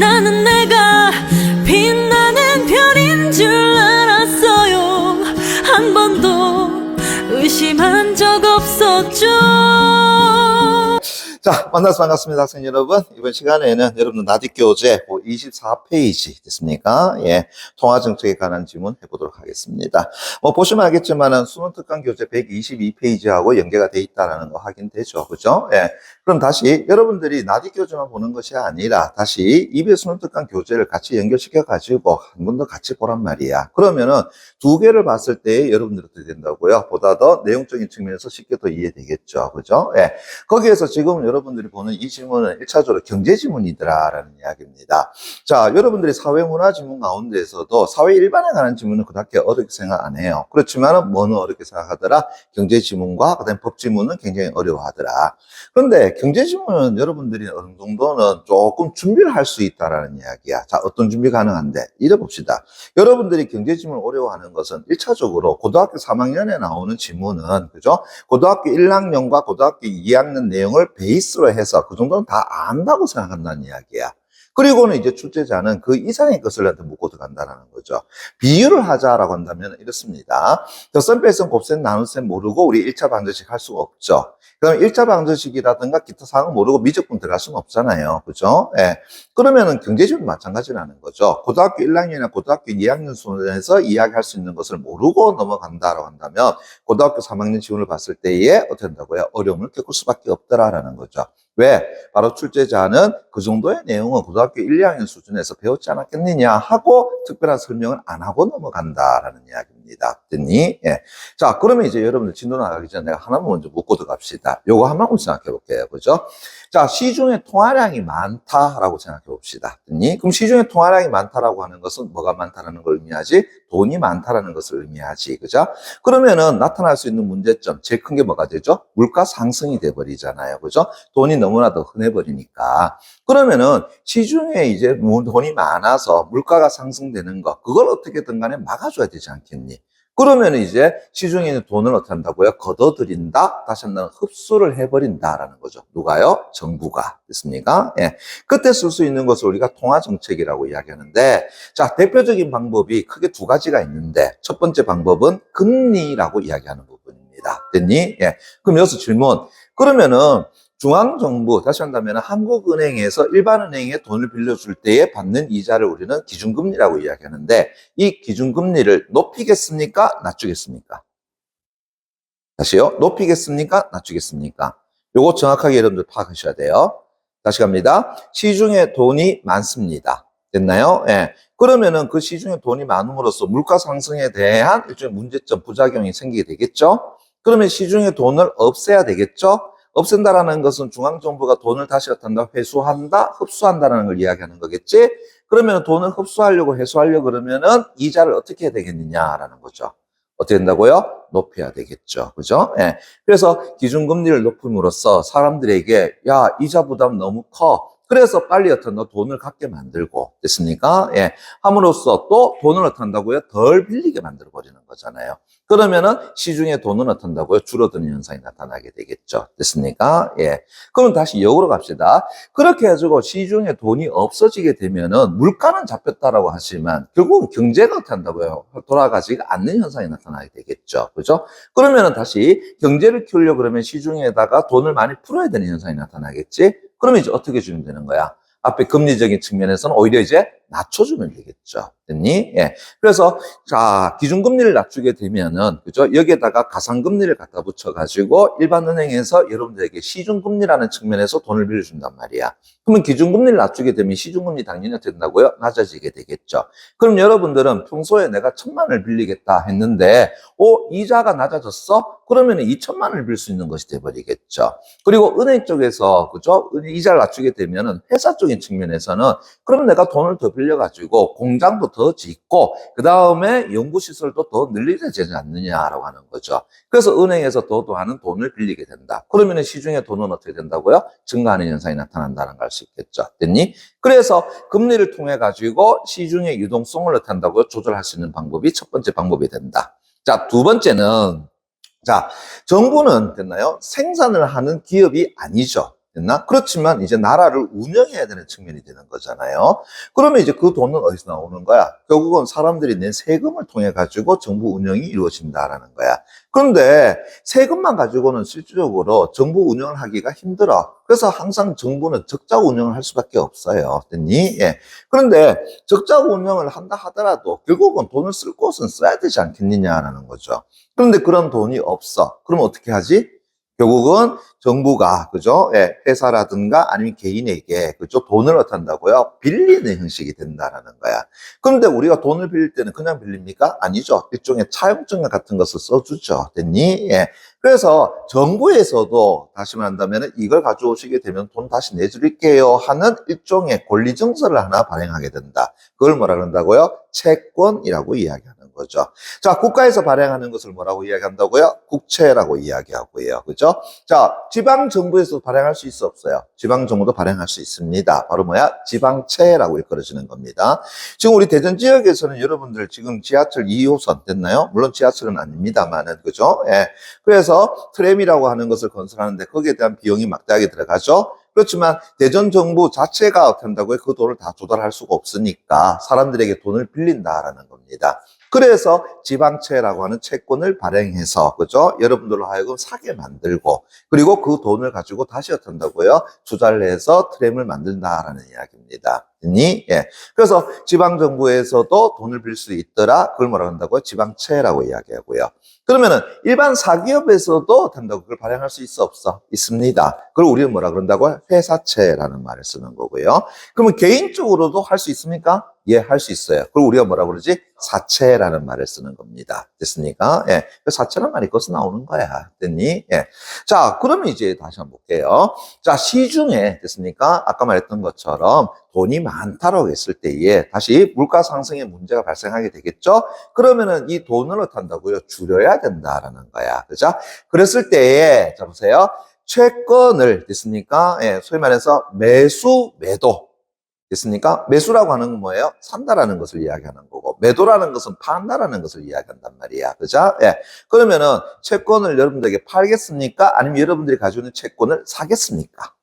나는 내가 빛나는 별인 줄 알았어요. 한 번도 의심한 적 없었죠. 자, 만나서 반갑습니다, 학생 여러분. 이번 시간에는 여러분들 나디교재 24페이지 됐습니까? 예, 통화정책에 관한 질문 해보도록 하겠습니다. 보시면 알겠지만은 수능 특강 교재 122페이지하고 연계가 돼 있다는 거 확인되죠, 그죠? 예. 그럼 다시 여러분들이 나디교재만 보는 것이 아니라 다시 EBS 수능 특강 교재를 같이 연결시켜 가지고 한 번 더 같이 보란 말이야. 그러면은 두 개를 봤을 때 여러분들 어떻게 된다고요? 보다 더 내용적인 측면에서 쉽게 더 이해되겠죠, 그죠? 예. 거기에서 지금 여러분들이 보는 이 질문은 1차적으로 경제 지문이더라라는 이야기입니다. 자, 여러분들이 사회문화 지문 가운데에서도 사회 일반에 관한 지문은 그렇게 어렵게 생각 안 해요. 그렇지만은 뭐는 어렵게 생각하더라? 경제 지문과 그다음 법 지문은 굉장히 어려워하더라. 그런데 경제 지문은 여러분들이 어느 정도는 조금 준비를 할 수 있다라는 이야기야. 자, 어떤 준비 가능한데? 이래 봅시다. 여러분들이 경제 지문을 어려워하는 것은 1차적으로 고등학교 3학년에 나오는 지문은 그죠? 고등학교 1학년과 고등학교 2학년 내용을 베이스로 해서 그 정도는 다 안다고 생각한다는 이야기야. 그리고는 이제 출제자는 그 이상의 것을 나한테 묻고 들어간다는 거죠. 비유를 하자라고 한다면 이렇습니다. 덧셈, 뺄셈, 곱셈, 나눗셈 모르고 우리 1차 방정식 할 수가 없죠. 그럼 1차 방정식이라든가 기타 사항을 모르고 미적분 들어갈 수는 없잖아요. 그죠? 예. 그러면은 경제지문도 마찬가지라는 거죠. 고등학교 1학년이나 고등학교 2학년 수준에서 이야기할 수 있는 것을 모르고 넘어간다라고 한다면 고등학교 3학년 지문을 봤을 때에 어떻게 된다고요? 어려움을 겪을 수밖에 없더라라는 거죠. 왜? 바로 출제자는 그 정도의 내용은 고등학교 1, 2학년 수준에서 배웠지 않았겠느냐 하고 특별한 설명을 안 하고 넘어간다라는 이야기입니다. 됐니? 예. 자, 그러면 이제 여러분들 진도 나가기 전에 내가 하나만 먼저 묻고 들어갑시다. 요거 하나만 생각해 볼게요. 그죠? 자, 시중에 통화량이 많다라고 생각해 봅시다. 됐니? 그럼 시중에 통화량이 많다라고 하는 것은 뭐가 많다라는 걸 의미하지? 돈이 많다라는 것을 의미하지. 그죠? 그러면은 나타날 수 있는 문제점, 제일 큰 게 뭐가 되죠? 물가 상승이 돼버리잖아요. 그죠? 돈이 너무나 더 흔해버리니까. 그러면은 시중에 이제 돈이 많아서 물가가 상승되는 거, 그걸 어떻게든 간에 막아줘야 되지 않겠니? 그러면 이제 시중에 있는 돈을 어떻게 한다고요? 걷어들인다? 다시 한번 흡수를 해버린다라는 거죠. 누가요? 정부가. 됐습니까? 예. 그때 쓸 수 있는 것을 우리가 통화정책이라고 이야기하는데, 자, 대표적인 방법이 크게 두 가지가 있는데, 첫 번째 방법은 금리라고 이야기하는 부분입니다. 됐니? 예. 그럼 여기서 질문. 그러면은 중앙정부, 다시 한다면 한국은행에서 일반은행에 돈을 빌려줄 때에 받는 이자를 우리는 기준금리라고 이야기하는데 이 기준금리를 높이겠습니까? 낮추겠습니까? 다시요. 높이겠습니까? 낮추겠습니까? 요거 정확하게 여러분들 파악하셔야 돼요. 다시 갑니다. 시중에 돈이 많습니다. 됐나요? 예. 그러면은 그 시중에 돈이 많음으로써 물가 상승에 대한 일종의 문제점, 부작용이 생기게 되겠죠? 그러면 시중에 돈을 없애야 되겠죠? 없앤다라는 것은 중앙정부가 돈을 다시 어떤다? 회수한다? 흡수한다는 걸 이야기하는 거겠지? 그러면 돈을 흡수하려고 회수하려고 그러면은 이자를 어떻게 해야 되겠느냐라는 거죠. 어떻게 된다고요? 높여야 되겠죠. 그죠? 예. 그래서 기준금리를 높임으로써 사람들에게 야, 이자 부담 너무 커. 그래서 빨리 어떤 돈을 갖게 만들고 됐습니까? 예. 함으로써 또 돈을 어떻게 한다고요? 덜 빌리게 만들어 버리는 거잖아요. 그러면은 시중에 돈은 어떻게 한다고요? 줄어드는 현상이 나타나게 되겠죠. 됐습니까? 예. 그럼 다시 역으로 갑시다. 그렇게 해가지고 시중에 돈이 없어지게 되면은 물가는 잡혔다라고 하지만 결국은 경제가 어떻게 한다고요? 돌아가지가 않는 현상이 나타나게 되겠죠. 그죠? 그러면은 다시 경제를 키우려고 그러면 시중에다가 돈을 많이 풀어야 되는 현상이 나타나겠지? 그러면 이제 어떻게 주면 되는 거야? 앞에 금리적인 측면에서는 오히려 이제 낮춰주면 되겠죠. 됐니? 예. 그래서, 자, 기준금리를 낮추게 되면은, 그죠? 여기에다가 가상금리를 갖다 붙여가지고 일반은행에서 여러분들에게 시중금리라는 측면에서 돈을 빌려준단 말이야. 그러면 기준금리를 낮추게 되면 시중금리 당연히 어떻게 된다고요? 낮아지게 되겠죠. 그럼 여러분들은 평소에 내가 1,000만 원을 빌리겠다 했는데, 이자가 낮아졌어? 그러면 2,000만 원을 빌릴 수 있는 것이 돼버리겠죠. 그리고 은행 쪽에서, 그죠? 이자를 낮추게 되면은 회사 쪽인 측면에서는 그럼 내가 돈을 더 빌려가지고 공장도 더 짓고 그 다음에 연구시설도 더 늘려야 되지 않느냐라고 하는 거죠. 그래서 은행에서 더하는 돈을 빌리게 된다. 그러면 시중의 돈은 어떻게 된다고요? 증가하는 현상이 나타난다는 걸 알 수 있겠죠. 됐니? 그래서 금리를 통해 가지고 시중의 유동성을 어떻게 한다고요? 조절할 수 있는 방법이 첫 번째 방법이 된다. 자, 두 번째는 자, 정부는 됐나요? 생산을 하는 기업이 아니죠. 됐나? 그렇지만 이제 나라를 운영해야 되는 측면이 되는 거잖아요. 그러면 이제 그 돈은 어디서 나오는 거야? 결국은 사람들이 낸 세금을 통해 가지고 정부 운영이 이루어진다라는 거야. 그런데 세금만 가지고는 실질적으로 정부 운영을 하기가 힘들어. 그래서 항상 정부는 적자 운영을 할 수밖에 없어요. 됐니? 예. 그런데 적자 운영을 한다 하더라도 결국은 돈을 쓸 곳은 써야 되지 않겠느냐라는 거죠. 그런데 그런 돈이 없어. 그럼 어떻게 하지? 결국은 정부가, 그죠? 예, 회사라든가 아니면 개인에게, 그죠? 돈을 어떻게 한다고요? 빌리는 형식이 된다라는 거야. 그런데 우리가 돈을 빌릴 때는 그냥 빌립니까? 아니죠. 일종의 차용증 같은 것을 써주죠. 됐니? 예. 그래서 정부에서도 다시 말한다면 이걸 가져오시게 되면 돈 다시 내드릴게요 하는 일종의 권리증서를 하나 발행하게 된다. 그걸 뭐라 그런다고요? 채권이라고 이야기하는 거죠. 자, 국가에서 발행하는 것을 뭐라고 이야기한다고요? 국채라고 이야기하고요. 그죠? 자, 지방정부에서 발행할 수 있어 없어요? 지방정부도 발행할 수 있습니다. 바로 뭐야? 지방채라고 일컬어지는 겁니다. 지금 우리 대전 지역에서는 여러분들 지금 지하철 2호선 됐나요? 물론 지하철은 아닙니다만은, 그죠? 예. 그래서 트램이라고 하는 것을 건설하는데 거기에 대한 비용이 막대하게 들어가죠. 그렇지만 대전 정부 자체가 어떻게 한다고요? 그 돈을 다 조달할 수가 없으니까 사람들에게 돈을 빌린다라는 겁니다. 그래서 지방채라고 하는 채권을 발행해서, 그죠? 여러분들로 하여금 사게 만들고, 그리고 그 돈을 가지고 다시 어떻게 한다고요? 투자를 해서 트램을 만든다라는 이야기입니다. 니? 예. 그래서 지방정부에서도 돈을 빌 수 있더라. 그걸 뭐라고 한다고요? 지방채라고 이야기하고요. 그러면은 일반 사기업에서도 된다고 그걸 발행할 수 있어 없어? 있습니다. 그걸 우리는 뭐라 그런다고요? 회사채라는 말을 쓰는 거고요. 그러면 개인적으로도 할 수 있습니까? 예, 할 수 있어요. 그걸 우리가 뭐라 그러지? 사채라는 말을 쓰는 겁니다. 됐습니까? 예. 사채란 말이 거기서 나오는 거야. 됐니? 예. 자, 그러면 이제 다시 한번 볼게요. 자, 시중에, 됐습니까? 아까 말했던 것처럼 돈이 많다라고 했을 때에 다시 물가 상승의 문제가 발생하게 되겠죠? 그러면은 이 돈을 어떻게 한다고요? 줄여야 된다라는 거야. 그죠? 그랬을 때에, 자, 보세요. 채권을, 됐습니까? 예, 소위 말해서 매수, 매도. 됐습니까? 매수라고 하는 건 뭐예요? 산다라는 것을 이야기하는 거고, 매도라는 것은 판다라는 것을 이야기한단 말이야. 그죠? 예. 그러면은 채권을 여러분들에게 팔겠습니까? 아니면 여러분들이 가지고 있는 채권을 사겠습니까?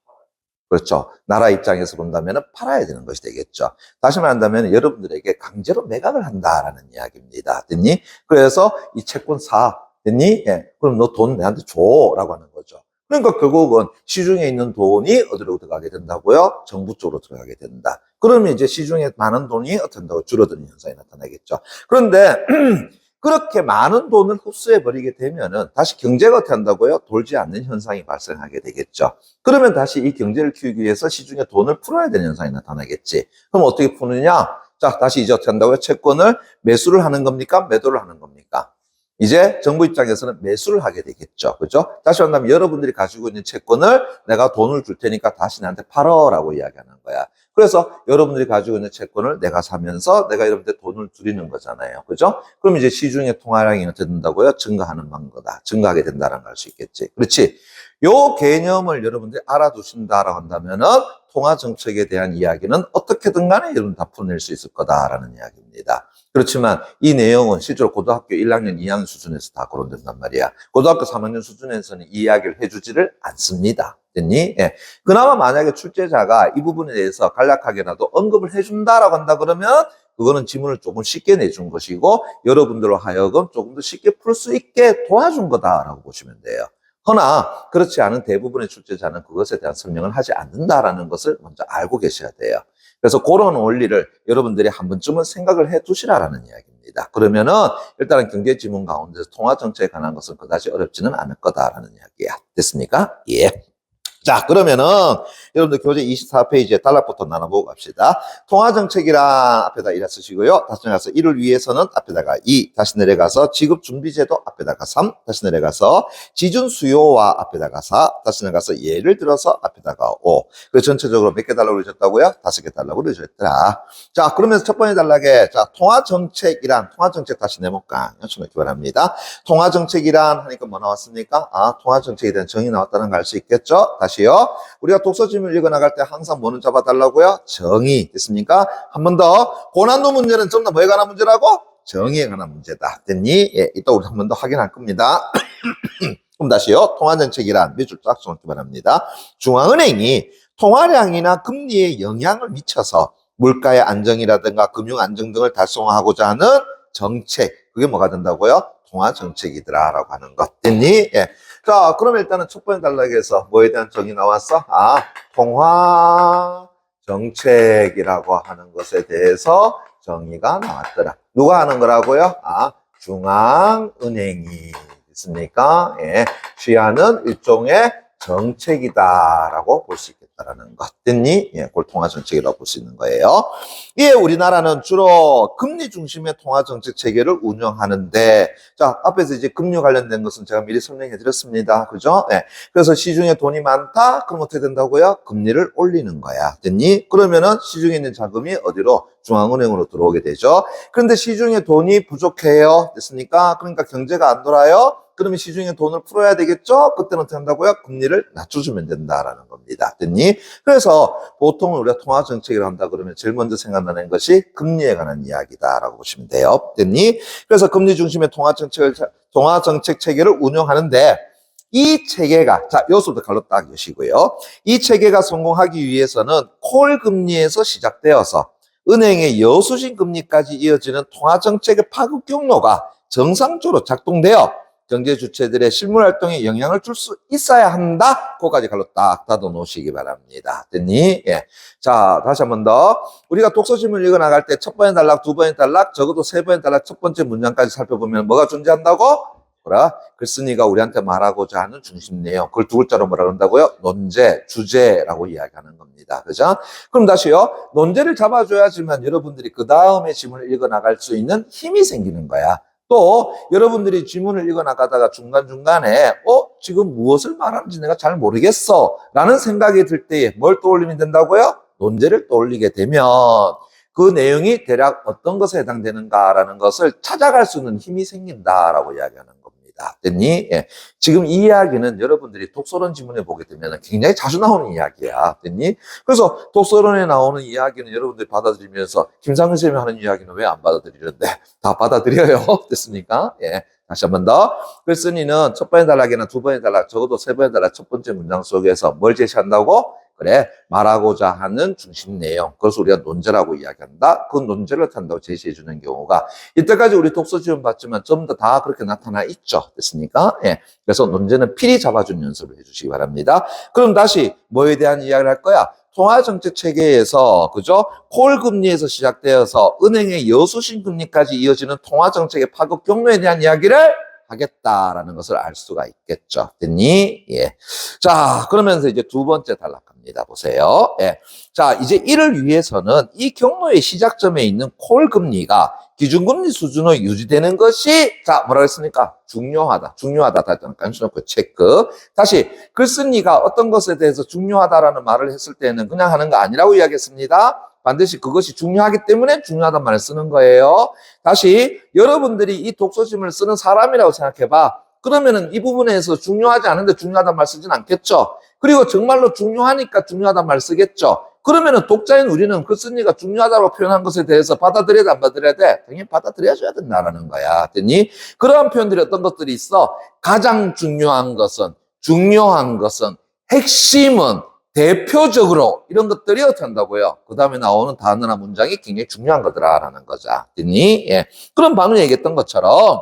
그렇죠. 나라 입장에서 본다면 팔아야 되는 것이 되겠죠. 다시 말한다면 여러분들에게 강제로 매각을 한다라는 이야기입니다. 됐니? 그래서 이 채권 사. 됐니? 예. 그럼 너 돈 내한테 줘. 라고 하는 거죠. 그러니까 결국은 시중에 있는 돈이 어디로 들어가게 된다고요? 정부 쪽으로 들어가게 된다. 그러면 이제 시중에 많은 돈이 어떻게 된다고 줄어드는 현상이 나타나겠죠. 그런데 그렇게 많은 돈을 흡수해버리게 되면은 다시 경제가 어떻게 한다고요? 돌지 않는 현상이 발생하게 되겠죠. 그러면 다시 이 경제를 키우기 위해서 시중에 돈을 풀어야 되는 현상이 나타나겠지. 그럼 어떻게 푸느냐? 자, 다시 이제 어떻게 한다고요? 채권을 매수를 하는 겁니까? 매도를 하는 겁니까? 이제 정부 입장에서는 매수를 하게 되겠죠. 그죠? 다시 한다면 여러분들이 가지고 있는 채권을 내가 돈을 줄 테니까 다시 나한테 팔어라고 이야기하는 거야. 그래서 여러분들이 가지고 있는 채권을 내가 사면서 내가 여러분들 돈을 드리는 거잖아요. 그죠? 그럼 이제 시중의 통화량이 어떻게 된다고요? 증가하는 거다. 증가하게 된다는 걸 알 수 있겠지. 그렇지? 요 개념을 여러분들이 알아두신다라고 한다면은 통화 정책에 대한 이야기는 어떻게든 간에 여러분 다 풀어낼 수 있을 거다라는 이야기입니다. 그렇지만 이 내용은 실제로 고등학교 1학년, 2학년 수준에서 다 거론된단 말이야. 고등학교 3학년 수준에서는 이 이야기를 해주지를 않습니다. 됐니? 예. 그나마 만약에 출제자가 이 부분에 대해서 간략하게라도 언급을 해준다라고 한다 그러면 그거는 지문을 조금 쉽게 내준 것이고 여러분들로 하여금 조금 더 쉽게 풀 수 있게 도와준 거다라고 보시면 돼요. 허나 그렇지 않은 대부분의 출제자는 그것에 대한 설명을 하지 않는다라는 것을 먼저 알고 계셔야 돼요. 그래서 그런 원리를 여러분들이 한 번쯤은 생각을 해 두시라라는 이야기입니다. 그러면은 일단은 경제지문 가운데서 통화정책에 관한 것은 그다지 어렵지는 않을 거다라는 이야기야. 됐습니까? 예. 자, 그러면은 여러분들 교재 24페이지에 단락부터 나눠보고 갑시다. 통화정책이랑 앞에다 1 쓰시고요. 다시 내려가서 이를 위해서는 앞에다가 2, 다시 내려가서 지급준비제도 앞에다가 3, 다시 내려가서 지준수요와 앞에다가 4, 다시 내려가서 예를 들어서 앞에다가 5. 그래서 전체적으로 몇 개 달라고 그러셨다고요? 5개 달라고 그러셨더라. 자, 그러면서 첫 번째 단락에 자, 통화정책 다시 내볼까? 요청해 바랍니다. 통화정책이란 하니까 뭐 나왔습니까? 아, 통화정책에 대한 정의 나왔다는 거 알 수 있겠죠? 다시요. 우리가 독서지문을 읽어나갈 때 항상 뭐는 잡아달라고요? 정의. 됐습니까? 한 번 더. 고난도 문제는 전부 다 뭐에 관한 문제라고? 정의에 관한 문제다. 됐니? 예, 이따 우리 한 번 더 확인할 겁니다. 그럼 다시요. 통화정책이란 몇 줄 쫙 정확히 말합니다. 중앙은행이 통화량이나 금리에 영향을 미쳐서 물가의 안정이라든가 금융 안정 등을 달성하고자 하는 정책. 그게 뭐가 된다고요? 통화정책이더라라고 하는 것. 됐니? 예. 자, 그러면 일단은 첫 번째 단락에서 뭐에 대한 정의 나왔어? 통화정책이라고 하는 것에 대해서 정의가 나왔더라. 누가 하는 거라고요? 중앙은행이 있습니까? 예. 취하는 일종의 정책이다라고 볼 수 있겠다라는 것. 됐니? 예, 그걸 통화정책이라고 볼 수 있는 거예요. 이에 우리나라는 주로 금리 중심의 통화정책 체계를 운영하는데, 자, 앞에서 이제 금리 관련된 것은 제가 미리 설명해 드렸습니다. 그죠? 예. 그래서 시중에 돈이 많다? 그럼 어떻게 된다고요? 금리를 올리는 거야. 됐니? 그러면은 시중에 있는 자금이 어디로? 중앙은행으로 들어오게 되죠. 그런데 시중에 돈이 부족해요. 됐습니까? 그러니까 경제가 안 돌아요. 그러면 시중에 돈을 풀어야 되겠죠? 그때는 어떻게 한다고요? 금리를 낮춰주면 된다라는 겁니다. 됐니? 그래서 보통 우리가 통화정책을 한다 그러면 제일 먼저 생각나는 것이 금리에 관한 이야기다라고 보시면 돼요. 됐니? 그래서 금리 중심의 통화정책 체계를 운영하는데 이 체계가, 자, 여기서부터 갈로 딱 여시고요. 이 체계가 성공하기 위해서는 콜 금리에서 시작되어서 은행의 여수신 금리까지 이어지는 통화정책의 파급 경로가 정상적으로 작동되어 경제 주체들의 실물 활동에 영향을 줄 수 있어야 한다. 그거까지 갈로 딱 닫아 놓으시기 바랍니다. 됐니? 예. 자, 다시 한 번 더. 우리가 독서집을 읽어 나갈 때 첫 번째 단락, 두 번째 단락, 적어도 세 번째 단락, 첫 번째 문장까지 살펴보면 뭐가 존재한다고? 뭐라? 글쓴이가 우리한테 말하고자 하는 중심 내용. 그걸 두 글자로 뭐라 그런다고요? 논제, 주제라고 이야기하는 겁니다. 그죠? 그럼 다시요. 논제를 잡아줘야지만 여러분들이 그 다음에 지문을 읽어 나갈 수 있는 힘이 생기는 거야. 또 여러분들이 지문을 읽어 나가다가 중간중간에 지금 무엇을 말하는지 내가 잘 모르겠어 라는 생각이 들 때에 뭘 떠올리면 된다고요? 논제를 떠올리게 되면 그 내용이 대략 어떤 것에 해당되는가라는 것을 찾아갈 수 있는 힘이 생긴다라고 이야기하는 겁니다. 됐니? 예. 지금 이 이야기는 여러분들이 독서론 지문에 보게 되면 굉장히 자주 나오는 이야기야. 됐니? 그래서 독서론에 나오는 이야기는 여러분들이 받아들이면서 김상근 선생님이 하는 이야기는 왜 안 받아들이는데 다 받아들여요. 됐습니까? 예. 다시 한 번 더. 글쓴이는 첫 번째 단락이나 두 번째 단락, 적어도 세 번째 단락 첫 번째 문장 속에서 뭘 제시한다고? 그래, 말하고자 하는 중심 내용. 그것을 우리가 논제라고 이야기한다. 그 논제를 탄다고 제시해 주는 경우가 이때까지 우리 독서 지원 봤지만 전부 다 그렇게 나타나 있죠. 됐습니까? 예. 그래서 논제는 필히 잡아주는 연습을 해주시기 바랍니다. 그럼 다시 뭐에 대한 이야기를 할 거야? 통화정책 체계에서, 그죠? 콜 금리에서 시작되어서 은행의 여수신 금리까지 이어지는 통화정책의 파급 경로에 대한 이야기를 하겠다라는 것을 알 수가 있겠죠. 됐니? 예. 자, 그러면서 이제 두 번째 단락 갑니다. 보세요. 예. 자, 이제 이를 위해서는 이 경로의 시작점에 있는 콜 금리가 기준금리 수준으로 유지되는 것이, 자, 뭐라고 했습니까? 중요하다. 중요하다. 다시 간수 놓고 체크. 다시, 글쓴이가 어떤 것에 대해서 중요하다라는 말을 했을 때는 그냥 하는 거 아니라고 이야기했습니다. 반드시 그것이 중요하기 때문에 중요하다는 말을 쓰는 거예요. 다시, 여러분들이 이 독서심을 쓰는 사람이라고 생각해봐. 그러면은 이 부분에서 중요하지 않은데 중요하다는 말 쓰진 않겠죠. 그리고 정말로 중요하니까 중요하다는 말 쓰겠죠. 그러면은 독자인 우리는 글쓴이가 중요하다고 표현한 것에 대해서 받아들여야 돼, 안 받아들여야 돼? 당연히 받아들여줘야 된다는 거야. 됐니? 그러한 표현들이 어떤 것들이 있어? 가장 중요한 것은, 핵심은, 대표적으로 이런 것들이 어떻게 한다고요? 그 다음에 나오는 단어나 문장이 굉장히 중요한 거더라라는 거죠. 됐니? 예. 그럼 방금 얘기했던 것처럼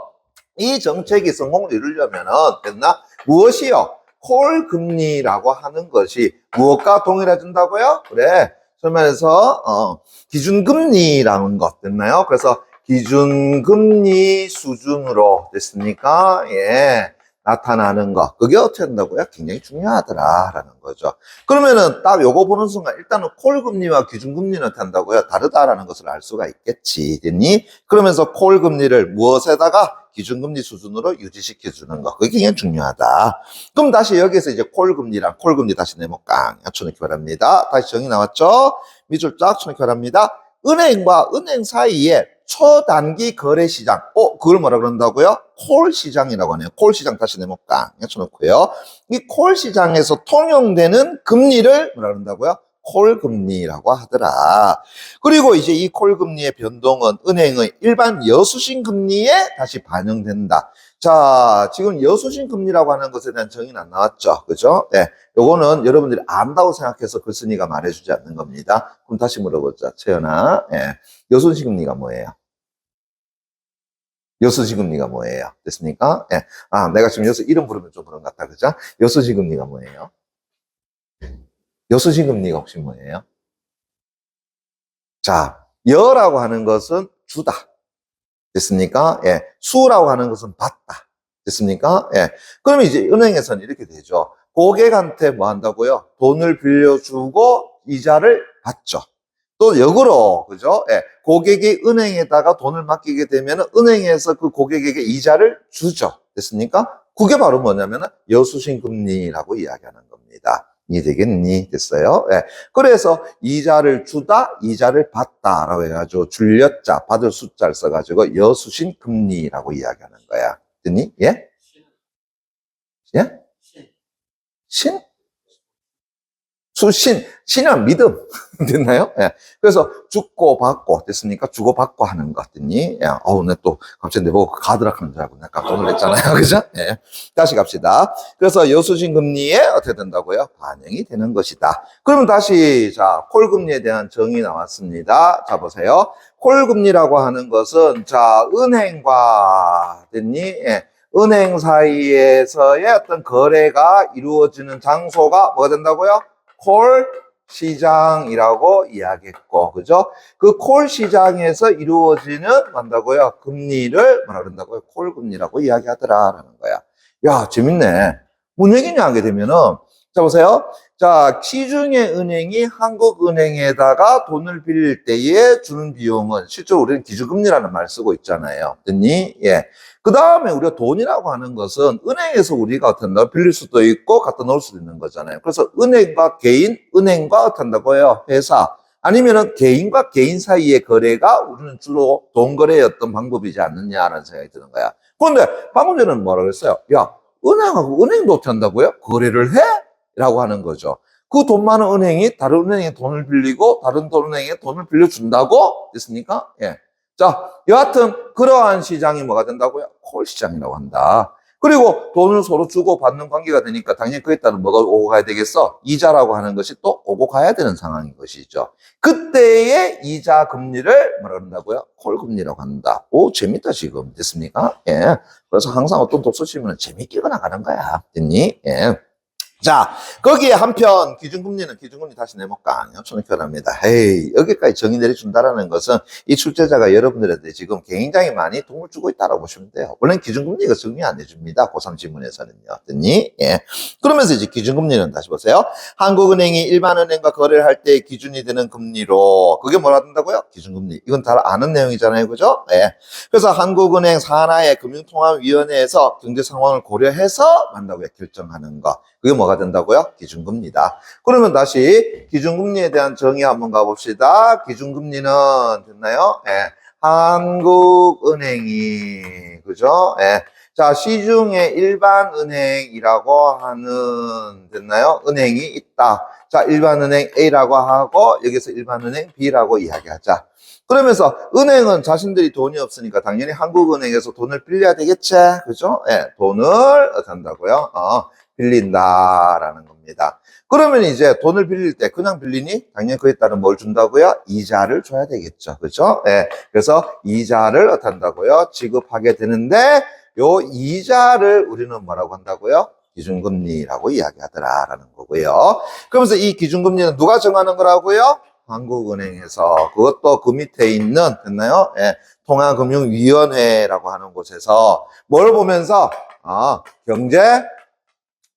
이 정책이 성공을 이루려면은 됐나? 무엇이요? 콜 금리라고 하는 것이 무엇과 동일해진다고요? 그래. 설명해서 기준금리라는 것 됐나요? 그래서 기준금리 수준으로 됐습니까? 예. 나타나는 것. 그게 어떻게 된다고요? 굉장히 중요하더라라는 거죠. 그러면은 딱 요거 보는 순간 일단은 콜 금리와 기준 금리는 어떻게 한다고요? 다르다라는 것을 알 수가 있겠지. 됐니? 그러면서 콜 금리를 무엇에다가 기준금리 수준으로 유지시켜 주는 거. 그게 굉장히 중요하다. 그럼 다시 여기서 이제 콜 금리랑 콜 금리 다시 네모 깡 쳐놓기 바랍니다. 다시 정의 나왔죠? 밑줄 쫙 쳐놓기 바랍니다. 은행과 은행 사이에 초단기 거래 시장. 그걸 뭐라 그런다고요? 콜 시장이라고 하네요. 콜 시장 다시 네모 깡 쳐놓고요. 이 콜 시장에서 통용되는 금리를 뭐라 그런다고요? 콜 금리라고 하더라. 그리고 이제 이 콜 금리의 변동은 은행의 일반 여수신 금리에 다시 반영된다. 자, 지금 여수신 금리라고 하는 것에 대한 정의는 안 나왔죠. 그죠? 예. 요거는 여러분들이 안다고 생각해서 글쓴이가 말해주지 않는 겁니다. 그럼 다시 물어보자. 채연아. 예. 여수신 금리가 뭐예요? 여수신 금리가 뭐예요? 됐습니까? 예. 아, 내가 지금 여수 이름 부르면 좀 그런 것 같다. 그죠? 여수신 금리가 뭐예요? 여수신 금리가 혹시 뭐예요? 자, 여라고 하는 것은 주다. 됐습니까? 예. 수라고 하는 것은 받다. 됐습니까? 예. 그러면 이제 은행에서는 이렇게 되죠. 고객한테 뭐 한다고요? 돈을 빌려주고 이자를 받죠. 또 역으로, 그죠? 예. 고객이 은행에다가 돈을 맡기게 되면 은행에서 그 고객에게 이자를 주죠. 됐습니까? 그게 바로 뭐냐면 여수신 금리라고 이야기하는 겁니다. 이해되겠니? 됐어요? 예. 그래서 이자를 주다, 이자를 받다라고 해가지고 줄여자, 받을 숫자를 써가지고 여수신 금리라고 이야기하는 거야. 됐니? 예? 예? 신? 수신, 신이란 믿음. 됐나요? 예. 그래서 죽고 받고, 됐습니까? 주고 받고 하는 것 같더니, 예. 내 또, 갑자기 내보고 가드락 하는 줄 알고 내가 깜짝 놀랐잖아요. 그죠? 예. 다시 갑시다. 그래서 여수신 금리에 어떻게 된다고요? 반영이 되는 것이다. 그러면 다시, 자, 콜금리에 대한 정의 나왔습니다. 자, 보세요. 콜금리라고 하는 것은, 자, 은행과, 됐니? 예. 은행 사이에서의 어떤 거래가 이루어지는 장소가 뭐가 된다고요? 콜 시장이라고 이야기했고, 그죠? 그 콜 시장에서 이루어지는 뭔다고요? 금리를 뭐라 그런다고요? 콜 금리라고 이야기하더라라는 거야. 야, 재밌네. 뭔 얘기냐 하게 되면은, 자 보세요. 자, 시중의 은행이 한국은행에다가 돈을 빌릴 때에 주는 비용은 실제로 우리는 기준금리라는 말 쓰고 있잖아요. 됐니? 예. 그 다음에 우리가 돈이라고 하는 것은 은행에서 우리가 어떤다 빌릴 수도 있고 갖다 놓을 수도 있는 거잖아요. 그래서 은행과 개인, 은행과 어떤다고요? 회사. 아니면은 개인과 개인 사이의 거래가 우리는 주로 돈 거래의 어떤 방법이지 않느냐라는 생각이 드는 거야. 그런데 방금 전에는 뭐라 그랬어요? 야, 은행하고 은행도 어떻게 한다고요? 거래를 해? 라고 하는 거죠. 그 돈 많은 은행이 다른 은행에 돈을 빌리고 다른 은행에 돈을 빌려준다고? 됐습니까? 예. 자, 여하튼 그러한 시장이 뭐가 된다고요? 콜 시장이라고 한다. 그리고 돈을 서로 주고 받는 관계가 되니까 당연히 그에 따른 뭐가 오고 가야 되겠어? 이자라고 하는 것이 또 오고 가야 되는 상황인 것이죠. 그때의 이자 금리를 뭐라 그런다고요? 콜 금리라고 한다. 오, 재밌다 지금. 됐습니까? 예. 그래서 항상 어떤 독서 치면 재밌게 나가는 거야. 됐니? 예. 자, 거기에 한편 기준금리는 기준금리 다시 내볼까? 초능결합니다. 에이, 여기까지 정의 내려준다라는 것은 이 출제자가 여러분들한테 지금 굉장히 많이 도움을 주고 있다고 보시면 돼요. 원래는 기준금리가 정의 안 해줍니다. 고3 지문에서는요. 됐니? 예. 그러면서 이제 기준금리는 다시 보세요. 한국은행이 일반은행과 거래를 할 때 기준이 되는 금리로 그게 뭐라 된다고요? 기준금리. 이건 다 아는 내용이잖아요. 그죠? 예. 그래서 한국은행 산하의 금융통합위원회에서 경제 상황을 고려해서 만다고요. 결정하는 거. 그게 뭐가 된다고요? 기준금리다. 그러면 다시 기준금리에 대한 정의 한번 가봅시다. 기준금리는 됐나요? 예. 한국은행이 그죠? 예. 자, 시중에 일반은행이라고 하는 됐나요? 은행이 있다. 자, 일반은행 A라고 하고 여기서 일반은행 B라고 이야기하자. 그러면서 은행은 자신들이 돈이 없으니까 당연히 한국은행에서 돈을 빌려야 되겠지. 그죠? 예. 돈을 어떻게 한다고요? 빌린다라는 겁니다. 그러면 이제 돈을 빌릴 때 그냥 빌리니? 당연히 그에 따른 뭘 준다고요? 이자를 줘야 되겠죠. 그죠? 예. 그래서 이자를 어떻게 한다고요? 지급하게 되는데 요 이자를 우리는 뭐라고 한다고요? 기준금리라고 이야기하더라라는 거고요. 그러면서 이 기준금리는 누가 정하는 거라고요? 한국은행에서. 그것도 그 밑에 있는 됐나요? 예. 통화금융위원회라고 하는 곳에서 뭘 보면서 경제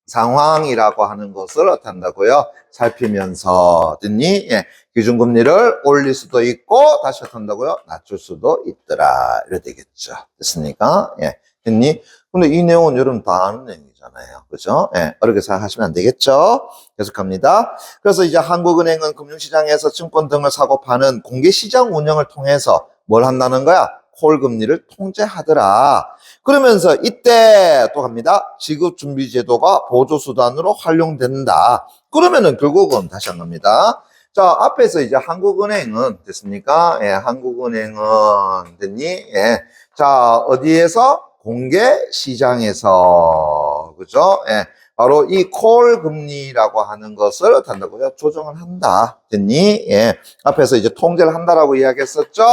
상황이라고 하는 것을 어떻게 한다고요? 살피면서 됐니? 예. 기준금리를 올릴 수도 있고 다시 어떻게 한다고요? 낮출 수도 있더라. 이래 되겠죠. 됐습니까? 예. 됐니? 근데 이 내용은 여러분 다 아는 내용이잖아요. 그죠? 예. 어렵게 생각하시면 안 되겠죠? 계속합니다. 그래서 이제 한국은행은 금융시장에서 증권 등을 사고 파는 공개시장 운영을 통해서 뭘 한다는 거야? 콜금리를 통제하더라. 그러면서 이때 또 갑니다. 지급준비제도가 보조수단으로 활용된다. 그러면은 결국은 다시 한 겁니다. 자, 앞에서 이제 한국은행은 됐습니까? 예, 한국은행은 됐니? 예. 자, 어디에서? 공개 시장에서, 그죠? 예. 바로 이 콜 금리라고 하는 것을 어떻게 한다고요? 조정을 한다. 됐니? 예. 앞에서 이제 통제를 한다라고 이야기했었죠?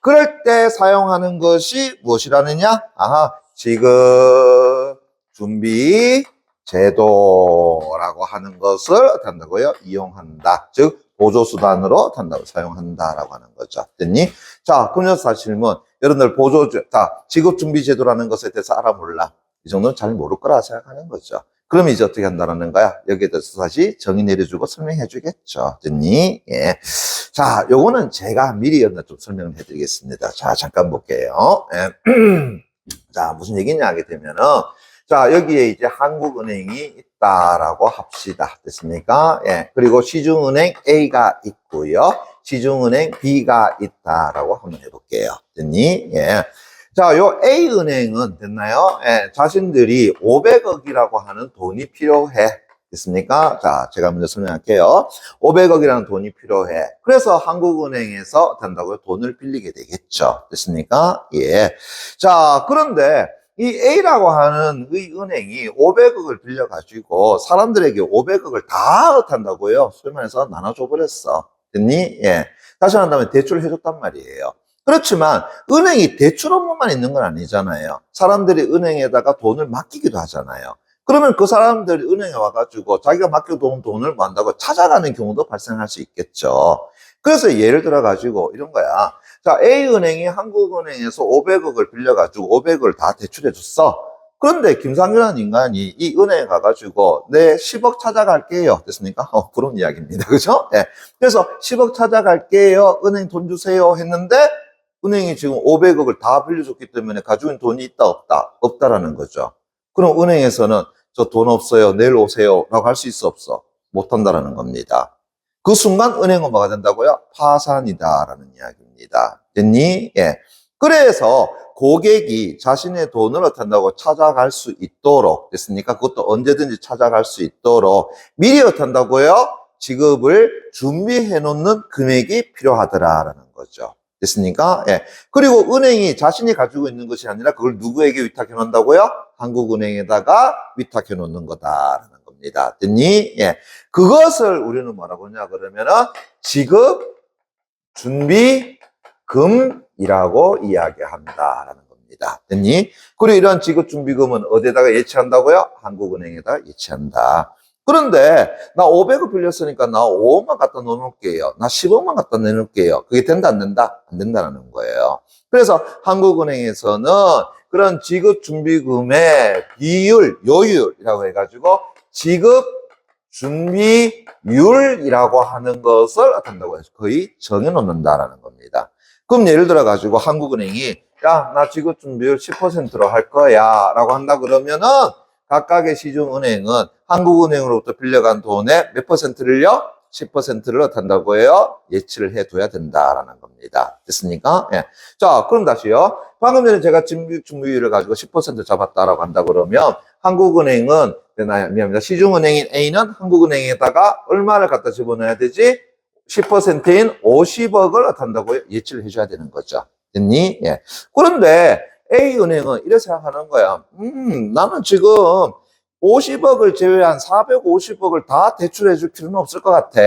그럴 때 사용하는 것이 무엇이라느냐? 아하, 지급 준비 제도라고 하는 것을 어떻게 한다고요? 이용한다. 즉, 보조수단으로 한다고 사용한다라고 하는 거죠. 됐니? 자, 그럼 여기서 다시 질문. 여러분들 지급준비제도라는 것에 대해서 알아 몰라? 이 정도는 잘 모를 거라 생각하는 거죠. 그럼 이제 어떻게 한다는 거야? 여기에 대해서 다시 정의 내려주고 설명해 주겠죠. 됐니? 예. 자, 요거는 제가 미리 좀 설명을 해드리겠습니다. 자, 잠깐 볼게요. 예. 자, 무슨 얘기냐 하게 되면은, 자, 여기에 이제 한국은행이 있다라고 합시다. 됐습니까? 예. 그리고 시중은행 A가 있고요. 시중은행 B가 있다라고 한번 해볼게요. 됐니? 예. 자, 요 A은행은 됐나요? 예. 자신들이 500억이라고 하는 돈이 필요해. 됐습니까? 자, 제가 먼저 설명할게요. 500억이라는 돈이 필요해. 그래서 한국은행에서 된다고요? 돈을 빌리게 되겠죠. 됐습니까? 예. 자, 그런데 이 A라고 하는 이 은행이 500억을 빌려가지고 사람들에게 500억을 다 한다고요? 소위 말해서 나눠줘 버렸어. 됐니? 예. 다시 한다면 대출을 해줬단 말이에요. 그렇지만 은행이 대출 업무만 있는 건 아니잖아요. 사람들이 은행에다가 돈을 맡기기도 하잖아요. 그러면 그 사람들이 은행에 와가지고 자기가 맡겨둔 돈을 뭐 한다고 찾아가는 경우도 발생할 수 있겠죠. 그래서 예를 들어가지고 이런 거야. 자, A은행이 한국은행에서 500억을 빌려가지고 500억을 다 대출해줬어. 그런데 김상규라는 인간이 이 은행에 가가지고 내 10억 찾아갈게요. 됐습니까? 그런 이야기입니다. 그죠? 예. 그래서 10억 찾아갈게요. 은행 돈 주세요. 했는데 은행이 지금 500억을 다 빌려줬기 때문에 가지고 있는 돈이 있다, 없다? 없다라는 거죠. 그럼 은행에서는 저 돈 없어요. 내일 오세요. 라고 할 수 있어, 없어? 못 한다라는 겁니다. 그 순간 은행은 뭐가 된다고요? 파산이다라는 이야기입니다. 됐니? 예. 그래서 고객이 자신의 돈을 어떻게 한다고 찾아갈 수 있도록 됐습니까? 그것도 언제든지 찾아갈 수 있도록 미리 어떻게 한다고요? 지급을 준비해 놓는 금액이 필요하더라라는 거죠. 됐습니까? 예. 그리고 은행이 자신이 가지고 있는 것이 아니라 그걸 누구에게 위탁해 놓는다고요? 한국은행에다가 위탁해 놓는 거다라는 겁니다. 됐니? 예. 그것을 우리는 뭐라고 하냐 그러면은 지급 준비금이라고 이야기한다라는 겁니다. 됐니? 그리고 이러한 지급 준비금은 어디에다가 예치한다고요? 한국은행에다가 예치한다. 그런데 나 500억 빌렸으니까 나 5억만 갖다 넣어놓을게요. 나 10억만 갖다 내놓을게요. 그게 된다 안 된다? 안 된다는 거예요. 그래서 한국은행에서는 그런 지급준비금의 비율, 요율이라고 해가지고 지급준비율이라고 하는 것을 한다고 해서 거의 정해놓는다라는 겁니다. 그럼 예를 들어가지고 한국은행이 야, 나 지급준비율 10%로 할 거야 라고 한다 그러면은 각각의 시중은행은 한국은행으로부터 빌려간 돈의 몇 퍼센트를요? 10%를 한다고 해요? 예치를 해둬야 된다라는 겁니다. 됐습니까? 예. 자, 그럼 다시요. 방금 전에 제가 준비율을 가지고 10% 잡았다라고 한다 그러면 한국은행은 미안합니다. 시중은행인 A는 한국은행에다가 얼마를 갖다 집어넣어야 되지? 10%인 50억을 한다고요? 예치를 해줘야 되는 거죠. 됐니? 예. 그런데 A은행은 이렇게 생각하는 거야. 나는 지금 50억을 제외한 450억을 다 대출해 줄 필요는 없을 것 같아.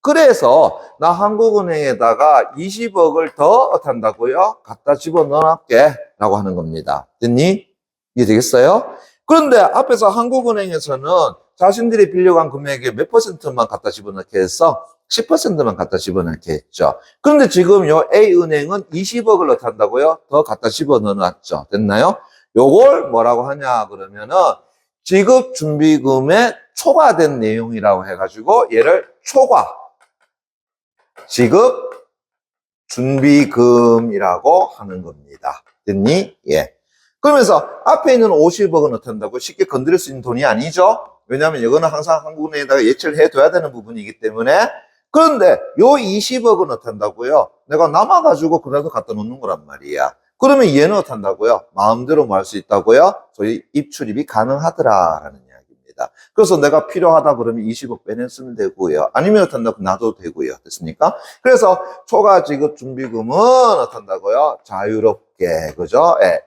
그래서 나 한국은행에다가 20억을 더 한다고요? 갖다 집어넣을게 라고 하는 겁니다. 됐니? 이해되겠어요? 그런데 앞에서 한국은행에서는 자신들이 빌려간 금액의 몇 퍼센트만 갖다 집어넣게 했어? 10%만 갖다 집어넣게 했죠. 그런데 지금 요 A은행은 20억을 넣한다고요? 더 갖다 집어넣어놨죠. 됐나요? 요걸 뭐라고 하냐 그러면은 지급준비금에 초과된 내용이라고 해가지고 얘를 초과 지급준비금이라고 하는 겁니다. 됐니? 예. 그러면서 앞에 있는 50억은 어떻다고 쉽게 건드릴 수 있는 돈이 아니죠. 왜냐하면 이거는 항상 한국은행에다가 예치를 해둬야 되는 부분이기 때문에. 그런데 요 20억은 어떻다고요? 내가 남아가지고 그래도 갖다 놓는 거란 말이야. 그러면 얘는 어떻다고요? 마음대로 뭐 할 수 있다고요? 소위 입출입이 가능하더라라는 이야기입니다. 그래서 내가 필요하다 그러면 20억 빼냈으면 되고요. 아니면 어떤다고 놔도 되고요. 됐습니까? 그래서 초과 지급 준비금은 어떤다고요? 자유롭게, 그죠? 예,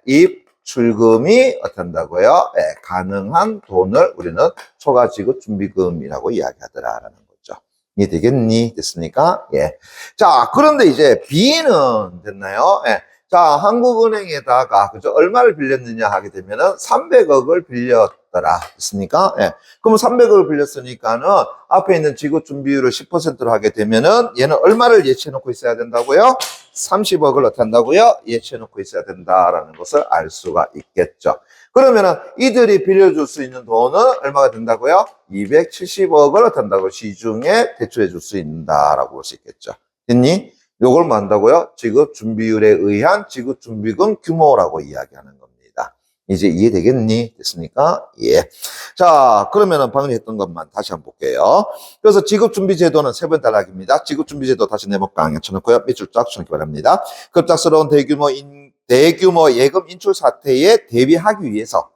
입출금이 어떻게 한다고요? 예, 가능한 돈을 우리는 초과 지급 준비금이라고 이야기하더라라는 거죠. 이해되겠니? 됐습니까? 예. 자, 그런데 이제 B는 됐나요? 예. 자, 한국은행에다가, 그죠? 얼마를 빌렸느냐 하게 되면은 300억을 빌렸더라. 됐습니까? 예. 그러면 300억을 빌렸으니까는 앞에 있는 지급 준비율을 10%로 하게 되면은 얘는 얼마를 예치해 놓고 있어야 된다고요? 30억을 어떻게 한다고요? 예치해 놓고 있어야 된다라는 것을 알 수가 있겠죠. 그러면은 이들이 빌려줄 수 있는 돈은 얼마가 된다고요? 270억을 어떻게 한다고 시중에 대출해 줄 수 있다라고 볼 수 있겠죠. 됐니? 요걸 뭐 한다고요? 지급 준비율에 의한 지급 준비금 규모라고 이야기하는 겁니다. 이제 이해되겠니? 됐습니까? 예. 자, 그러면은 방금 했던 것만 다시 한번 볼게요. 그래서 지급 준비 제도는 세 번 단락입니다. 지급 준비 제도 다시 네모 강에 쳐놓고요. 밑줄 쫙 쳐놓기 바랍니다. 급작스러운 대규모 예금 인출 사태에 대비하기 위해서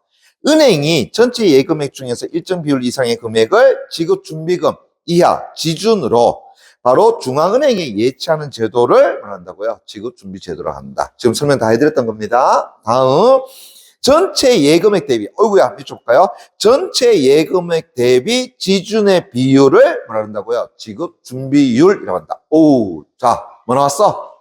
은행이 전체 예금액 중에서 일정 비율 이상의 금액을 지급 준비금 이하 기준으로 바로 중앙은행이 예치하는 제도를 말한다고요. 지급준비제도로 한다. 지금 설명 다 해드렸던 겁니다. 다음 전체 예금액 대비 어이구야 밑줄 볼까요? 전체 예금액 대비 지준의 비율을 말한다고요. 지급준비율이라고 한다. 오, 자, 뭐 나왔어?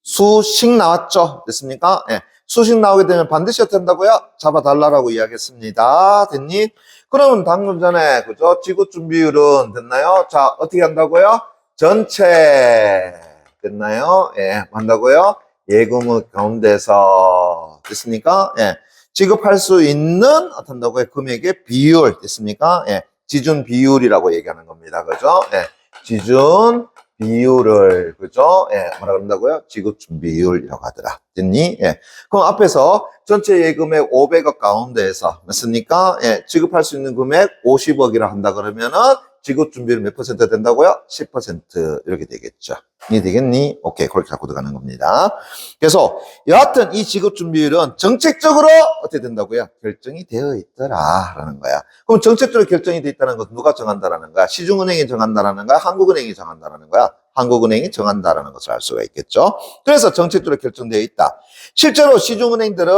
수식 나왔죠? 됐습니까? 예. 수식 나오게 되면 반드시 어떻게 한다고요? 잡아달라고 이야기했습니다. 됐니? 그러면 방금 전에, 그죠? 지급 준비율은 됐나요? 자, 어떻게 한다고요? 전체, 됐나요? 예, 한다고요? 예금의 가운데서, 됐습니까? 예. 지급할 수 있는, 어떻게 한다고요? 금액의 비율, 됐습니까? 예. 지준 비율이라고 얘기하는 겁니다. 그죠? 예. 지준 비율을, 그죠? 예, 뭐라 그런다고요? 지급 준비율이라고 하더라. 됐니? 예. 그럼 앞에서 전체 예금액 500억 가운데에서, 맞습니까? 예, 지급할 수 있는 금액 50억이라 한다 그러면은 지급 준비율 몇 퍼센트 된다고요? 10% 이렇게 되겠죠. 이해되겠니? 오케이, 그렇게 갖고 들어가는 겁니다. 그래서 여하튼 이 지급 준비율은 정책적으로 어떻게 된다고요? 결정이 되어 있더라라는 거야. 그럼 정책적으로 결정이 되어 있다는 것은 누가 정한다라는 거야? 시중은행이 정한다라는 거야? 한국은행이 정한다라는 거야? 한국은행이 정한다라는 것을 알 수가 있겠죠. 그래서 정책적으로 결정되어 있다. 실제로 시중은행들은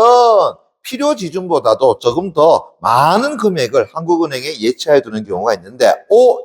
필요 지준보다도 조금 더 많은 금액을 한국은행에 예치해 두는 경우가 있는데,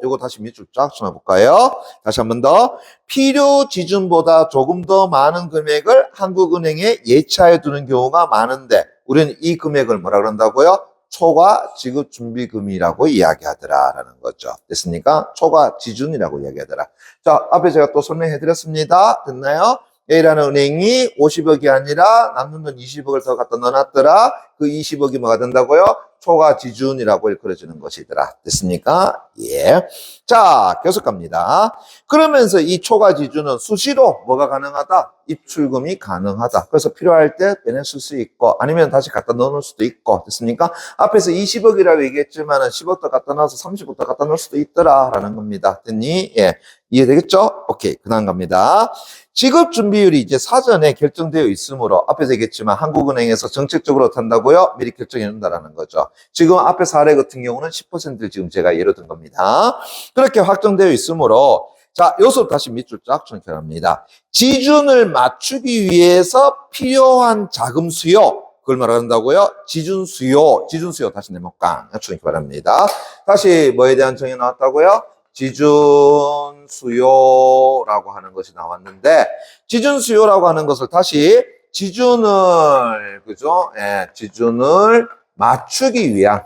요거 다시 밑줄 쫙 쳐볼까요? 다시 한 번 더. 필요 지준보다 조금 더 많은 금액을 한국은행에 예치해 두는 경우가 많은데, 우리는 이 금액을 뭐라 그런다고요? 초과 지급 준비금이라고 이야기하더라라는 거죠. 됐습니까? 초과 지준이라고 이야기하더라. 자, 앞에 제가 또 설명해 드렸습니다. 됐나요? A라는 은행이 50억이 아니라 남는 돈 20억을 더 갖다 넣어놨더라. 그 20억이 뭐가 된다고요? 초과 지준이라고 일컬어지는 것이더라. 됐습니까? 예. 자, 계속 갑니다. 그러면서 이 초과 지준은 수시로 뭐가 가능하다? 입출금이 가능하다. 그래서 필요할 때 빼냈을 수 있고 아니면 다시 갖다 넣어놓을 수도 있고. 됐습니까? 앞에서 20억이라고 얘기했지만 10억 더 갖다 넣어서 30억 더 갖다 넣을 수도 있더라. 라는 겁니다. 됐니? 예. 이해되겠죠? 오케이. 그 다음 갑니다. 지급 준비율이 이제 사전에 결정되어 있으므로 앞에서 얘기했지만 한국은행에서 정책적으로 탄다고요? 미리 결정해 놓는다라는 거죠. 지금 앞에 사례 같은 경우는 10%를 지금 제가 예로 든 겁니다. 그렇게 확정되어 있으므로 자, 여기서 다시 밑줄 쫙 정리합니다. 지준을 맞추기 위해서 필요한 자금 수요, 그걸 말한다고요? 지준 수요 다시 네모깡 맞추기 바랍니다. 다시 뭐에 대한 정의 나왔다고요? 지준 수요라고 하는 것이 나왔는데, 지준 수요라고 하는 것을 다시 지준을, 그죠? 예, 지준을 맞추기 위한,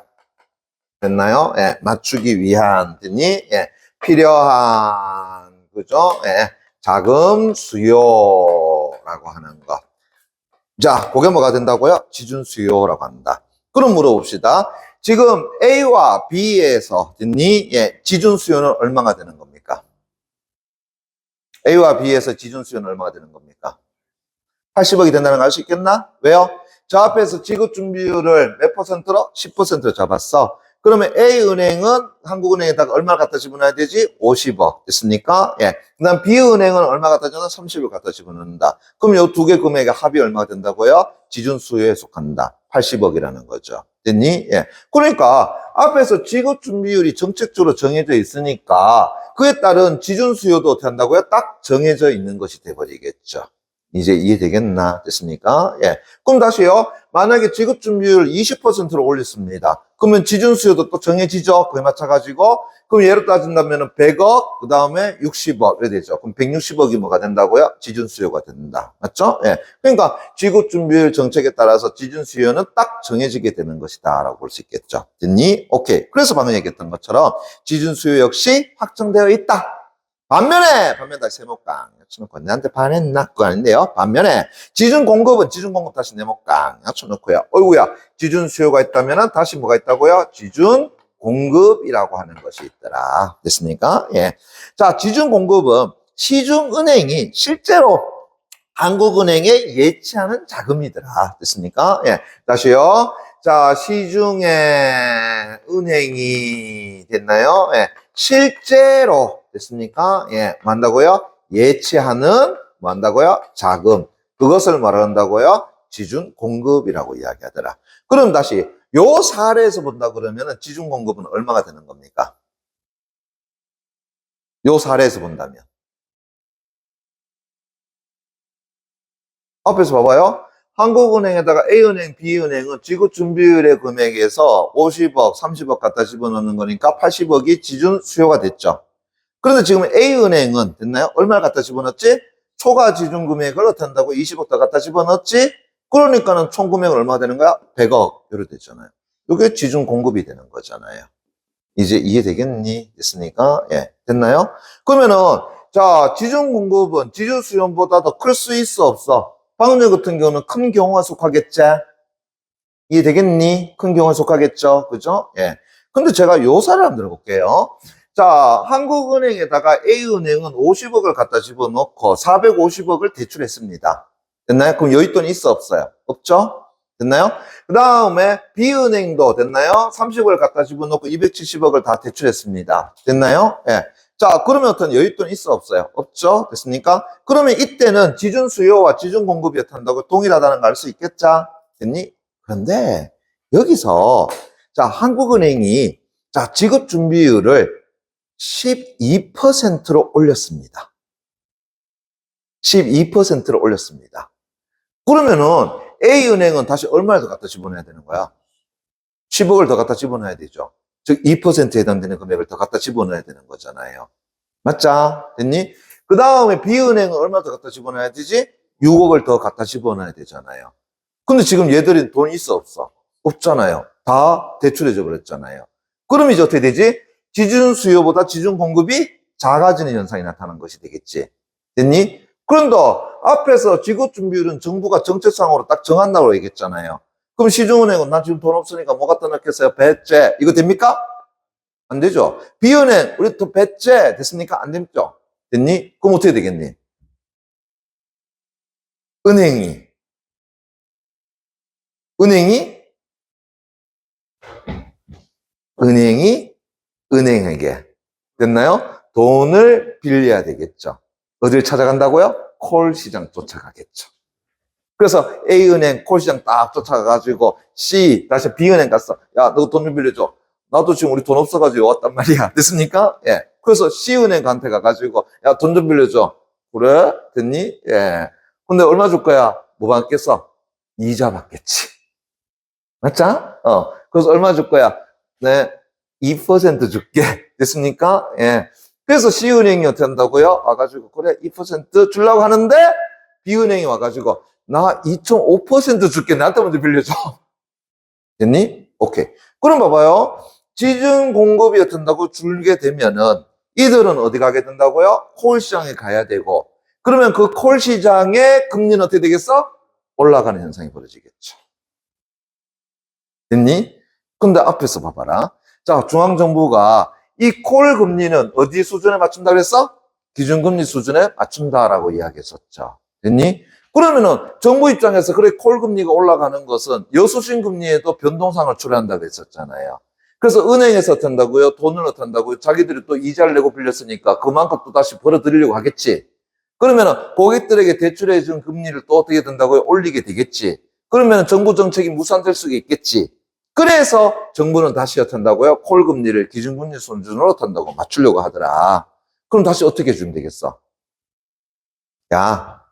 됐나요? 예, 맞추기 위한, 됐니? 예, 필요한, 그죠? 예, 자금 수요라고 하는 것. 자, 그게 뭐가 된다고요? 지준 수요라고 한다. 그럼 물어봅시다. 지금 A와 B에서 됐니? 예, 지준 수요는 얼마가 되는 겁니까? A와 B에서 지준 수요는 얼마가 되는 겁니까? 80억이 된다는 걸 알 수 있겠나? 왜요? 저 앞에서 지급 준비율을 몇 퍼센트로? 10%로 잡았어. 그러면 A은행은 한국은행에다가 얼마 갖다 집어넣어야 되지? 50억. 됐습니까? 예. 그 다음 B은행은 얼마 갖다 집어넣어? 30을 갖다 집어넣는다. 그럼 이 두 개 금액의 합이 얼마가 된다고요? 지준 수요에 속한다. 80억이라는 거죠. 됐니? 예. 그러니까 앞에서 지급 준비율이 정책적으로 정해져 있으니까 그에 따른 지준 수요도 어떻게 한다고요? 딱 정해져 있는 것이 돼버리겠죠. 이제 이해되겠나? 됐습니까? 예. 그럼 다시요. 만약에 지급준비율 20%로 올렸습니다. 그러면 지준수요도 또 정해지죠? 그에 맞춰가지고. 그럼 예로 따진다면 100억, 그 다음에 60억, 이래 되죠. 그럼 160억이 뭐가 된다고요? 지준수요가 된다. 맞죠? 예. 그러니까 지급준비율 정책에 따라서 지준수요는 딱 정해지게 되는 것이다. 라고 볼 수 있겠죠. 됐니? 오케이. 그래서 방금 얘기했던 것처럼 지준수요 역시 확정되어 있다. 반면에 다시 세목강 쳐놓고 내한테 반했나? 그거 아닌데요. 반면에 지준 공급 다시 네모강 쳐놓고요. 어이구야, 지준 수요가 있다면 다시 뭐가 있다고요? 지준 공급이라고 하는 것이 있더라. 됐습니까? 예. 자, 지준 공급은 시중은행이 실제로 한국은행에 예치하는 자금이더라. 됐습니까? 예. 다시요. 자, 시중에 은행이 됐나요? 예. 실제로 됐습니까? 예. 뭐 한다고요? 예치하는 뭐 한다고요? 자금. 그것을 말한다고요? 지준 공급이라고 이야기하더라. 그럼 다시 요 사례에서 본다 그러면 지준 공급은 얼마가 되는 겁니까? 요 사례에서 본다면. 앞에서 봐봐요. 한국은행에다가 A은행, B은행은 지급준비율의 금액에서 50억, 30억 갖다 집어넣는 거니까 80억이 지준 수요가 됐죠. 그런데 지금 A은행은 됐나요? 얼마를 갖다 집어넣었지? 초과 지준 금액을 어떻게 한다고? 20억 더 갖다 집어넣었지? 그러니까는 총 금액은 얼마가 되는 거야? 100억. 이렇게 되잖아요. 이게 지준 공급이 되는 거잖아요. 이제 이해되겠니? 됐습니까? 예. 됐나요? 그러면은, 자, 지준 공급은 지준 수요보다 더 클 수 있어, 없어? 방금 전 같은 경우는 큰 경우가 속하겠지? 이해되겠니? 큰 경우가 속하겠죠? 그죠? 예. 근데 제가 요사를 한번 들어볼게요. 자, 한국은행에다가 A은행은 50억을 갖다 집어넣고 450억을 대출했습니다. 됐나요? 그럼 여윳돈 있어, 없어요? 없죠? 됐나요? 그 다음에 B은행도 됐나요? 30억을 갖다 집어넣고 270억을 다 대출했습니다. 됐나요? 예. 자, 그러면 어떤 여윳돈 있어, 없어요? 없죠? 됐습니까? 그러면 이때는 지준 수요와 지준 공급이 어떤다고 동일하다는 걸 알 수 있겠죠? 됐니? 그런데 여기서 자, 한국은행이 자, 지급 준비율을 12%로 올렸습니다. 12%로 올렸습니다. 그러면은 A은행은 다시 얼마를 더 갖다 집어넣어야 되는 거야? 10억을 더 갖다 집어넣어야 되죠. 즉 2%에 해당되는 금액을 더 갖다 집어넣어야 되는 거잖아요. 맞자? 됐니? 그 다음에 B은행은 얼마 더 갖다 집어넣어야 되지? 6억을 더 갖다 집어넣어야 되잖아요. 근데 지금 얘들이 돈이 있어, 없어? 없잖아요. 다 대출해줘 버렸잖아요. 그럼 이제 어떻게 되지? 지준 수요보다 지준 공급이 작아지는 현상이 나타나는 것이 되겠지. 됐니? 그런데 앞에서 지급 준비율은 정부가 정책상으로 딱 정한다고 얘기했잖아요. 그럼 시중은행은 나 지금 돈 없으니까 뭐 갖다 넣겠어요? 배째. 이거 됩니까? 안 되죠. B은행, 우리 또 배째 됐습니까? 안 됐죠? 됐니? 그럼 어떻게 되겠니? 은행이 은행에게 됐나요? 돈을 빌려야 되겠죠. 어딜 찾아간다고요? 콜 시장 쫓아가겠죠. 그래서 A은행 콜 시장 딱 쫓아가가지고 C 다시 B은행 갔어. 야, 너 돈 좀 빌려줘. 나도 지금 우리 돈 없어가지고 왔단 말이야. 됐습니까? 예. 그래서 C은행한테 가가지고 야, 돈 좀 빌려줘. 그래? 됐니? 예. 근데 얼마 줄 거야? 뭐 받겠어? 이자 받겠지. 맞자? 그래서 얼마 줄 거야? 네. 2% 줄게. 됐습니까? 예. 그래서 C은행이 어떻게 한다고요? 와가지고, 그래, 2% 주려고 하는데, B은행이 와가지고, 나 2.5% 줄게. 나한테 먼저 빌려줘. 됐니? 오케이. 그럼 봐봐요. 지준 공급이 어떻게 한다고 줄게 되면은, 이들은 어디 가게 된다고요? 콜 시장에 가야 되고, 그러면 그 콜 시장의 금리는 어떻게 되겠어? 올라가는 현상이 벌어지겠죠. 됐니? 근데 앞에서 봐봐라. 자, 중앙정부가 이 콜 금리는 어디 수준에 맞춘다 그랬어? 기준금리 수준에 맞춘다라고 이야기했었죠. 됐니? 그러면은 정부 입장에서 그래 콜 금리가 올라가는 것은 여수신 금리에도 변동상을 초래한다고 했었잖아요. 그래서 은행에서 어떻게 한다고요? 돈을 어떻게 한다고요? 자기들이 또 이자를 내고 빌렸으니까 그만큼 또 다시 벌어들이려고 하겠지. 그러면은 고객들에게 대출해 준 금리를 또 어떻게 된다고요? 올리게 되겠지. 그러면 정부 정책이 무산될 수가 있겠지. 그래서 정부는 다시 어떻게 한다고요? 콜 금리를 기준금리 수준으로 어떻게 한다고 맞추려고 하더라. 그럼 다시 어떻게 해주면 되겠어? 야,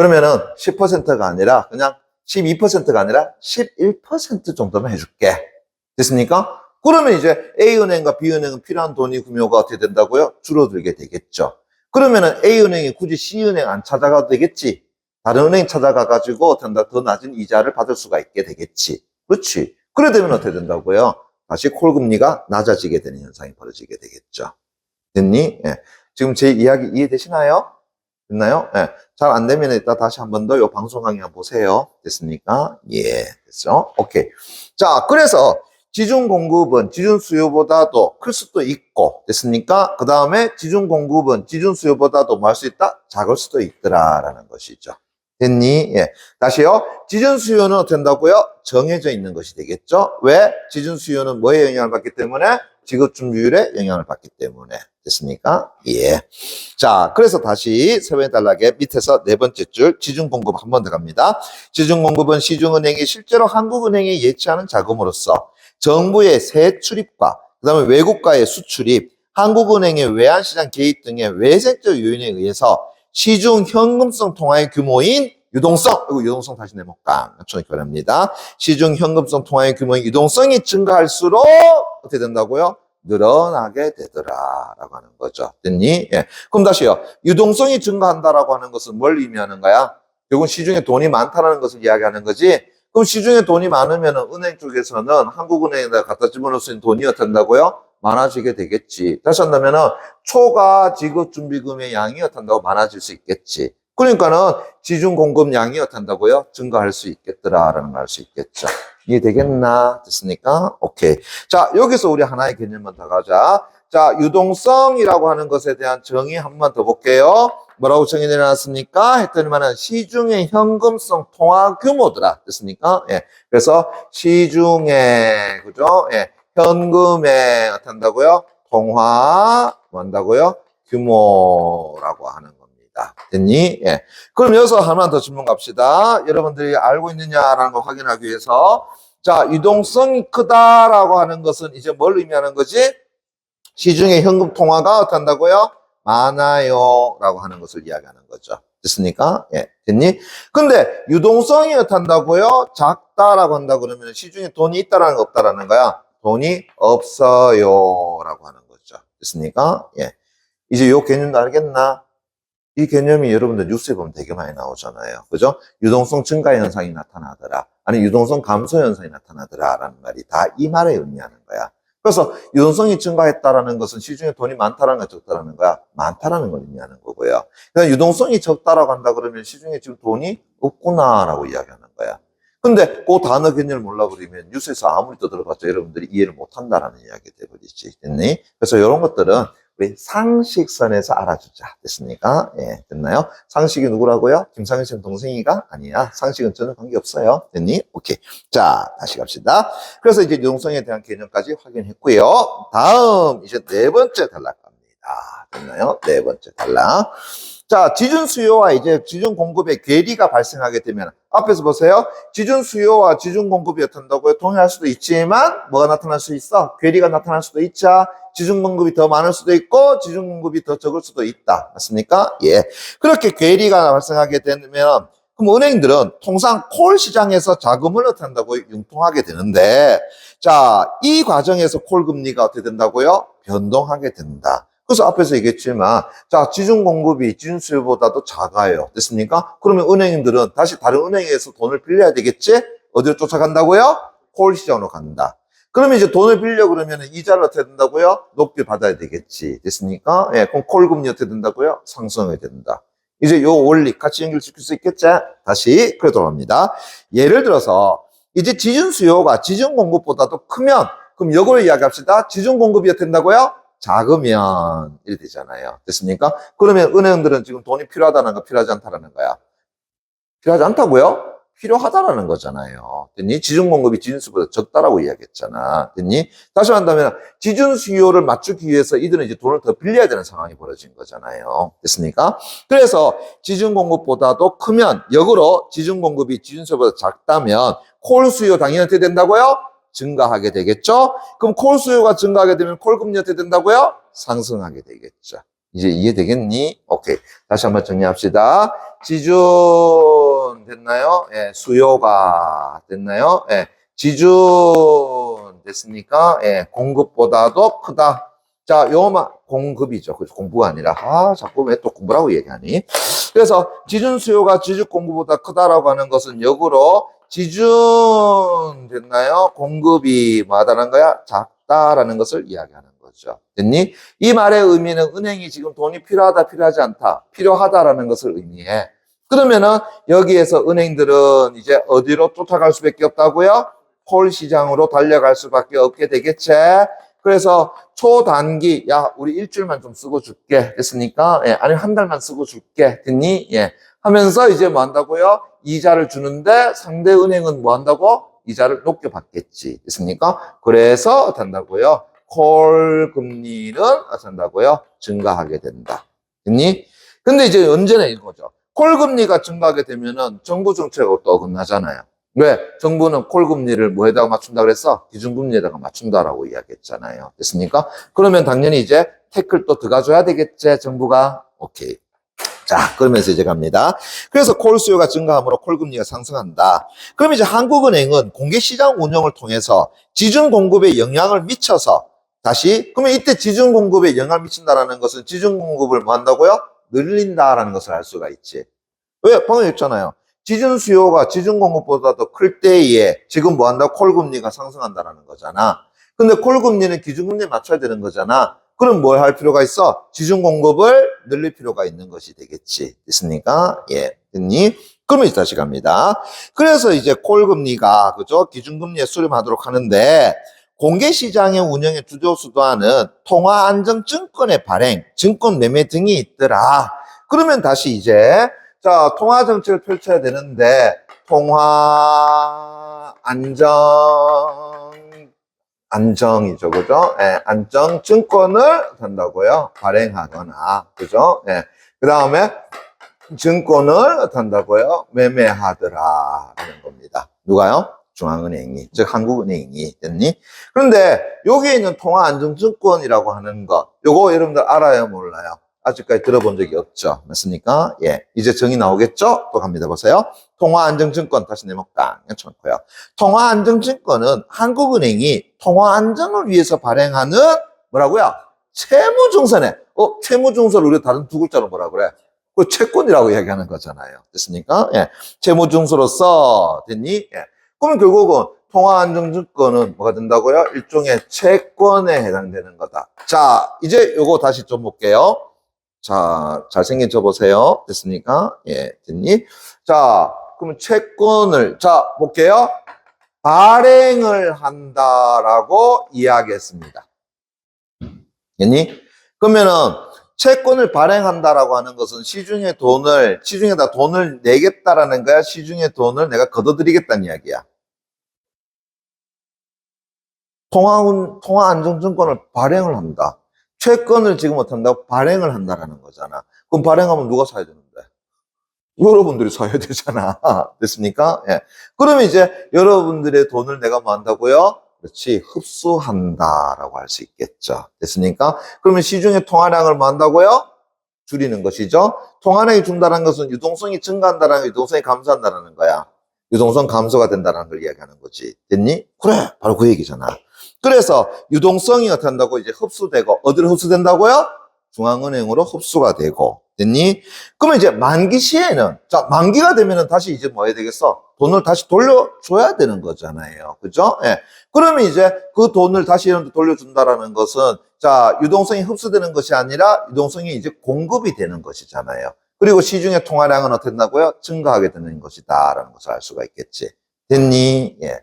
그러면은 10%가 아니라 그냥 12%가 아니라 11% 정도만 해줄게. 됐습니까? 그러면 이제 A은행과 B은행은 필요한 돈이 규모가 어떻게 된다고요? 줄어들게 되겠죠. 그러면은 A은행이 굳이 C은행 안 찾아가도 되겠지. 다른 은행 찾아가가지고 더 낮은 이자를 받을 수가 있게 되겠지. 그렇지. 그래 되면 어떻게 된다고요? 다시 콜금리가 낮아지게 되는 현상이 벌어지게 되겠죠. 됐니? 예. 지금 제 이야기 이해되시나요? 됐나요? 예. 잘 안 되면 이따 다시 한 번 더 요 방송 강의 보세요. 됐습니까? 예. 됐죠? 오케이. 자, 그래서 지중 공급은 지중 수요보다도 클 수도 있고, 됐습니까? 그 다음에 지중 공급은 지중 수요보다도 뭐 할 수 있다? 작을 수도 있더라라는 것이죠. 됐니? 예. 다시요. 지중 수요는 어떻게 된다고요? 정해져 있는 것이 되겠죠? 왜? 지중 수요는 뭐에 영향을 받기 때문에? 지급 준비율에 영향을 받기 때문에. 됐습니까? 예. 자, 그래서 다시 세 번째 단락의 밑에서 네 번째 줄 지중 공급 한 번 더 갑니다. 지중 공급은 시중은행이 실제로 한국은행이 예치하는 자금으로서 정부의 세 출입과 그다음에 외국과의 수출입, 한국은행의 외환시장 개입 등의 외생적 요인에 의해서 시중 현금성 통화의 규모인 유동성, 그리고 유동성 다시 내볼까? 맞춰놓기 바랍니다. 시중 현금성 통화의 규모인 유동성이 증가할수록 어떻게 된다고요? 늘어나게 되더라라고 하는 거죠. 됐니? 예. 그럼 다시요. 유동성이 증가한다라고 하는 것은 뭘 의미하는 거야? 결국은 시중에 돈이 많다라는 것을 이야기하는 거지. 그럼 시중에 돈이 많으면 은행 쪽에서는 한국은행에다 갖다 집어넣을 수 있는 돈이 어떻게 된다고요? 많아지게 되겠지. 다시 한다면은 초과 지급 준비금의 양이 어떻게 한다고 많아질 수 있겠지. 그러니까는 지중 공급 양이 어떻게 한다고요? 증가할 수 있겠더라라는 걸 알 수 있겠죠. 이해되겠나? 됐습니까? 오케이. 자, 여기서 우리 하나의 개념만 더 가자. 자, 유동성이라고 하는 것에 대한 정의 한 번 더 볼게요. 뭐라고 정의 내려놨습니까? 했더니만은 시중의 현금성 통화 규모더라. 됐습니까? 예. 그래서 시중의, 그죠? 예. 현금의, 어떻게 한다고요? 통화, 뭐 한다고요? 규모라고 하는 겁니다. 됐니? 예. 그럼 여기서 하나 더 질문 갑시다. 여러분들이 알고 있느냐라는 걸 확인하기 위해서. 자, 유동성이 크다라고 하는 것은 이제 뭘 의미하는 거지? 시중의 현금 통화가 어떻게 한다고요? 많아요. 라고 하는 것을 이야기하는 거죠. 됐습니까? 예. 됐니? 근데 유동성이 어떻게 한다고요? 작다라고 한다 그러면 시중에 돈이 있다라는 거 없다라는 거야? 돈이 없어요. 라고 하는 거죠. 됐습니까? 예. 이제 요 개념도 알겠나? 이 개념이 여러분들 뉴스에 보면 되게 많이 나오잖아요. 그죠? 유동성 증가 현상이 나타나더라. 아니, 유동성 감소 현상이 나타나더라. 라는 말이 다 이 말에 의미하는 거야. 그래서 유동성이 증가했다라는 것은 시중에 돈이 많다라는 거야, 적다라는 거야? 많다라는 걸 의미하는 거고요. 그러니까 유동성이 적다라고 한다 그러면 시중에 지금 돈이 없구나라고 이야기하는 거야. 근데 그 단어 개념을 몰라버리면 뉴스에서 아무리 떠들어봤자 여러분들이 이해를 못한다라는 이야기 돼버리지. 됐니? 그래서 이런 것들은 우리 상식선에서 알아주자. 됐습니까? 예, 됐나요? 상식이 누구라고요? 김상현 씨 동생이가? 아니야. 상식은 전혀 관계없어요. 됐니? 오케이. 자, 다시 갑시다. 그래서 이제 유동성에 대한 개념까지 확인했고요. 다음, 이제 네 번째 단락 갑니다. 됐나요? 네 번째 단락. 자, 지준 수요와 이제 지준 공급의 괴리가 발생하게 되면 앞에서 보세요. 지준 수요와 지준 공급이 어떻게 한다고요? 동일할 수도 있지만 뭐가 나타날 수 있어? 괴리가 나타날 수도 있자. 지준 공급이 더 많을 수도 있고 지준 공급이 더 적을 수도 있다. 맞습니까? 예. 그렇게 괴리가 발생하게 되면 그럼 은행들은 통상 콜 시장에서 자금을 어떻게 한다고 융통하게 되는데 자, 이 과정에서 콜 금리가 어떻게 된다고요? 변동하게 된다. 그래서 앞에서 얘기했지만 자, 지준 공급이 지준 수요보다도 작아요. 됐습니까? 그러면 은행들은 다시 다른 은행에서 돈을 빌려야 되겠지? 어디로 쫓아간다고요? 콜 시장으로 간다. 그러면 이제 돈을 빌려 그러면 이자를 어떻게 된다고요? 높게 받아야 되겠지. 됐습니까? 예, 그럼 콜 금리 어떻게 된다고요? 상승해야 된다. 이제 요 원리 같이 연결시킬 수 있겠지? 다시 그래 돌아갑니다. 예를 들어서 이제 지준 수요가 지준 공급보다도 크면 그럼 이걸 이야기합시다. 지준 공급이 어떻게 된다고요? 작으면 이렇게 되잖아요. 됐습니까? 그러면 은행들은 지금 돈이 필요하다는 거 필요하지 않다라는 거야. 필요하지 않다고요? 필요하다라는 거잖아요. 됐니? 지준 공급이 지준 수요보다 적다라고 이야기했잖아. 됐니? 다시 한다면 지준 수요를 맞추기 위해서 이들은 이제 돈을 더 빌려야 되는 상황이 벌어진 거잖아요. 됐습니까? 그래서 지준 공급보다도 크면 역으로 지준 공급이 지준 수요보다 작다면 콜 수요 당연히 어떻게 된다고요? 증가하게 되겠죠? 그럼 콜 수요가 증가하게 되면 콜 금리 어떻게 된다고요? 상승하게 되겠죠. 이제 이해되겠니? 오케이. 다시 한번 정리합시다. 지준 됐나요? 예, 수요가 됐나요? 예, 지준 됐습니까? 예, 공급보다도 크다. 자, 요만 공급이죠. 그죠? 공부가 아니라. 아, 자꾸 왜 또 공부라고 얘기하니? 그래서 지준 수요가 지준 공급보다 크다라고 하는 것은 역으로 지준 됐나요? 공급이 뭐하다는 거야? 작다라는 것을 이야기하는 거죠. 됐니? 이 말의 의미는 은행이 지금 돈이 필요하다, 필요하지 않다, 필요하다라는 것을 의미해. 그러면은 여기에서 은행들은 이제 어디로 쫓아갈 수밖에 없다고요? 콜 시장으로 달려갈 수밖에 없게 되겠지. 그래서 초단기, 야, 우리 일주일만 좀 쓰고 줄게. 됐습니까? 예, 아니면 한 달만 쓰고 줄게. 됐니? 예. 하면서 이제 뭐 한다고요? 이자를 주는데 상대 은행은 뭐 한다고? 이자를 높게 받겠지. 됐습니까? 그래서 된다고요. 콜 금리는 된다고요? 증가하게 된다. 됐니? 근데 이제 언제나 이거죠. 콜 금리가 증가하게 되면은 정부 정책하고 또 어긋나잖아요. 왜? 정부는 콜 금리를 뭐에다가 맞춘다 그랬어? 기준금리에다가 맞춘다라고 이야기했잖아요. 됐습니까? 그러면 당연히 이제 태클 또 들어가줘야 되겠지, 정부가? 오케이. 자, 그러면서 이제 갑니다. 그래서 콜 수요가 증가하므로 콜 금리가 상승한다. 그럼 이제 한국은행은 공개시장 운영을 통해서 지준 공급에 영향을 미쳐서 다시, 그러면 이때 지준 공급에 영향을 미친다라는 것은 지준 공급을 뭐 한다고요? 늘린다라는 것을 알 수가 있지. 왜? 방금 했잖아요. 지준 수요가 지준 공급보다 더 클 때에 지금 뭐 한다고? 콜 금리가 상승한다라는 거잖아. 근데 콜 금리는 기준 금리에 맞춰야 되는 거잖아. 그럼 뭘 할 필요가 있어? 지준 공급을 늘릴 필요가 있는 것이 되겠지. 됐습니까? 예. 됐니? 그러면 이제 다시 갑니다. 그래서 이제 콜 금리가, 그죠? 기준 금리에 수렴하도록 하는데, 공개시장의 운영에 주도수도하는 통화안정증권의 발행, 증권 매매 등이 있더라. 그러면 다시 이제, 자, 통화정책을 펼쳐야 되는데, 안정이죠, 그죠? 예, 안정증권을 단다고요? 발행하거나, 그죠? 예. 그 다음에 증권을 단다고요? 매매하더라. 라는 겁니다. 누가요? 중앙은행이, 즉 한국은행이. 됐니? 그런데 여기에 있는 통화안정증권이라고 하는 것, 요거 여러분들 알아요, 몰라요? 아직까지 들어본 적이 없죠. 맞습니까? 예. 이제 정의 나오겠죠? 또 갑니다. 보세요. 통화안정증권 다시 내볼까? 괜찮고요. 통화안정증권은 한국은행이 통화안정을 위해서 발행하는 뭐라고요? 채무증서네. 채무증서를 우리가 다른 두 글자로 뭐라 그래? 그 채권이라고 이야기하는 거잖아요. 됐습니까? 예. 채무증서로서 됐니? 예. 그러면 결국은 통화안정증권은 뭐가 된다고요? 일종의 채권에 해당되는 거다. 자, 이제 요거 다시 좀 볼게요. 자, 잘생긴 저 보세요. 됐습니까? 예, 됐니? 자, 그러면 채권을, 자, 볼게요. 발행을 한다라고 이야기했습니다. 됐니? 그러면은, 채권을 발행한다라고 하는 것은 시중에다 돈을 내겠다라는 거야? 시중에 돈을 내가 걷어들이겠다는 이야기야. 통화안정증권을 발행을 한다. 채권을 지금 못한다고 발행을 한다라는 거잖아. 그럼 발행하면 누가 사야 되는데? 여러분들이 사야 되잖아. 됐습니까? 예. 그러면 이제 여러분들의 돈을 내가 뭐 한다고요? 그렇지. 흡수한다라고 할 수 있겠죠. 됐습니까? 그러면 시중의 통화량을 뭐 한다고요? 줄이는 것이죠. 통화량이 준다는 것은 유동성이 증가한다는 거, 유동성이 감소한다는 거야. 유동성 감소가 된다는 걸 이야기하는 거지. 됐니? 그래. 바로 그 얘기잖아. 그래서 유동성이 어떻게 한다고 이제 흡수되고, 어디로 흡수된다고요? 중앙은행으로 흡수가 되고. 됐니? 그러면 이제 만기 시에는, 자, 만기가 되면은 다시 이제 뭐 해야 되겠어? 돈을 다시 돌려줘야 되는 거잖아요. 그죠? 예. 그러면 이제 그 돈을 다시 돌려준다라는 것은, 자, 유동성이 흡수되는 것이 아니라 유동성이 이제 공급이 되는 것이잖아요. 그리고 시중의 통화량은 어떻게 된다고요? 증가하게 되는 것이다. 라는 것을 알 수가 있겠지. 됐니? 예.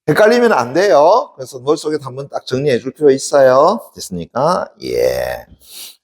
헷갈리면 안 돼요. 그래서 머릿속에 한번 딱 정리해 줄 필요 있어요. 됐습니까? 예.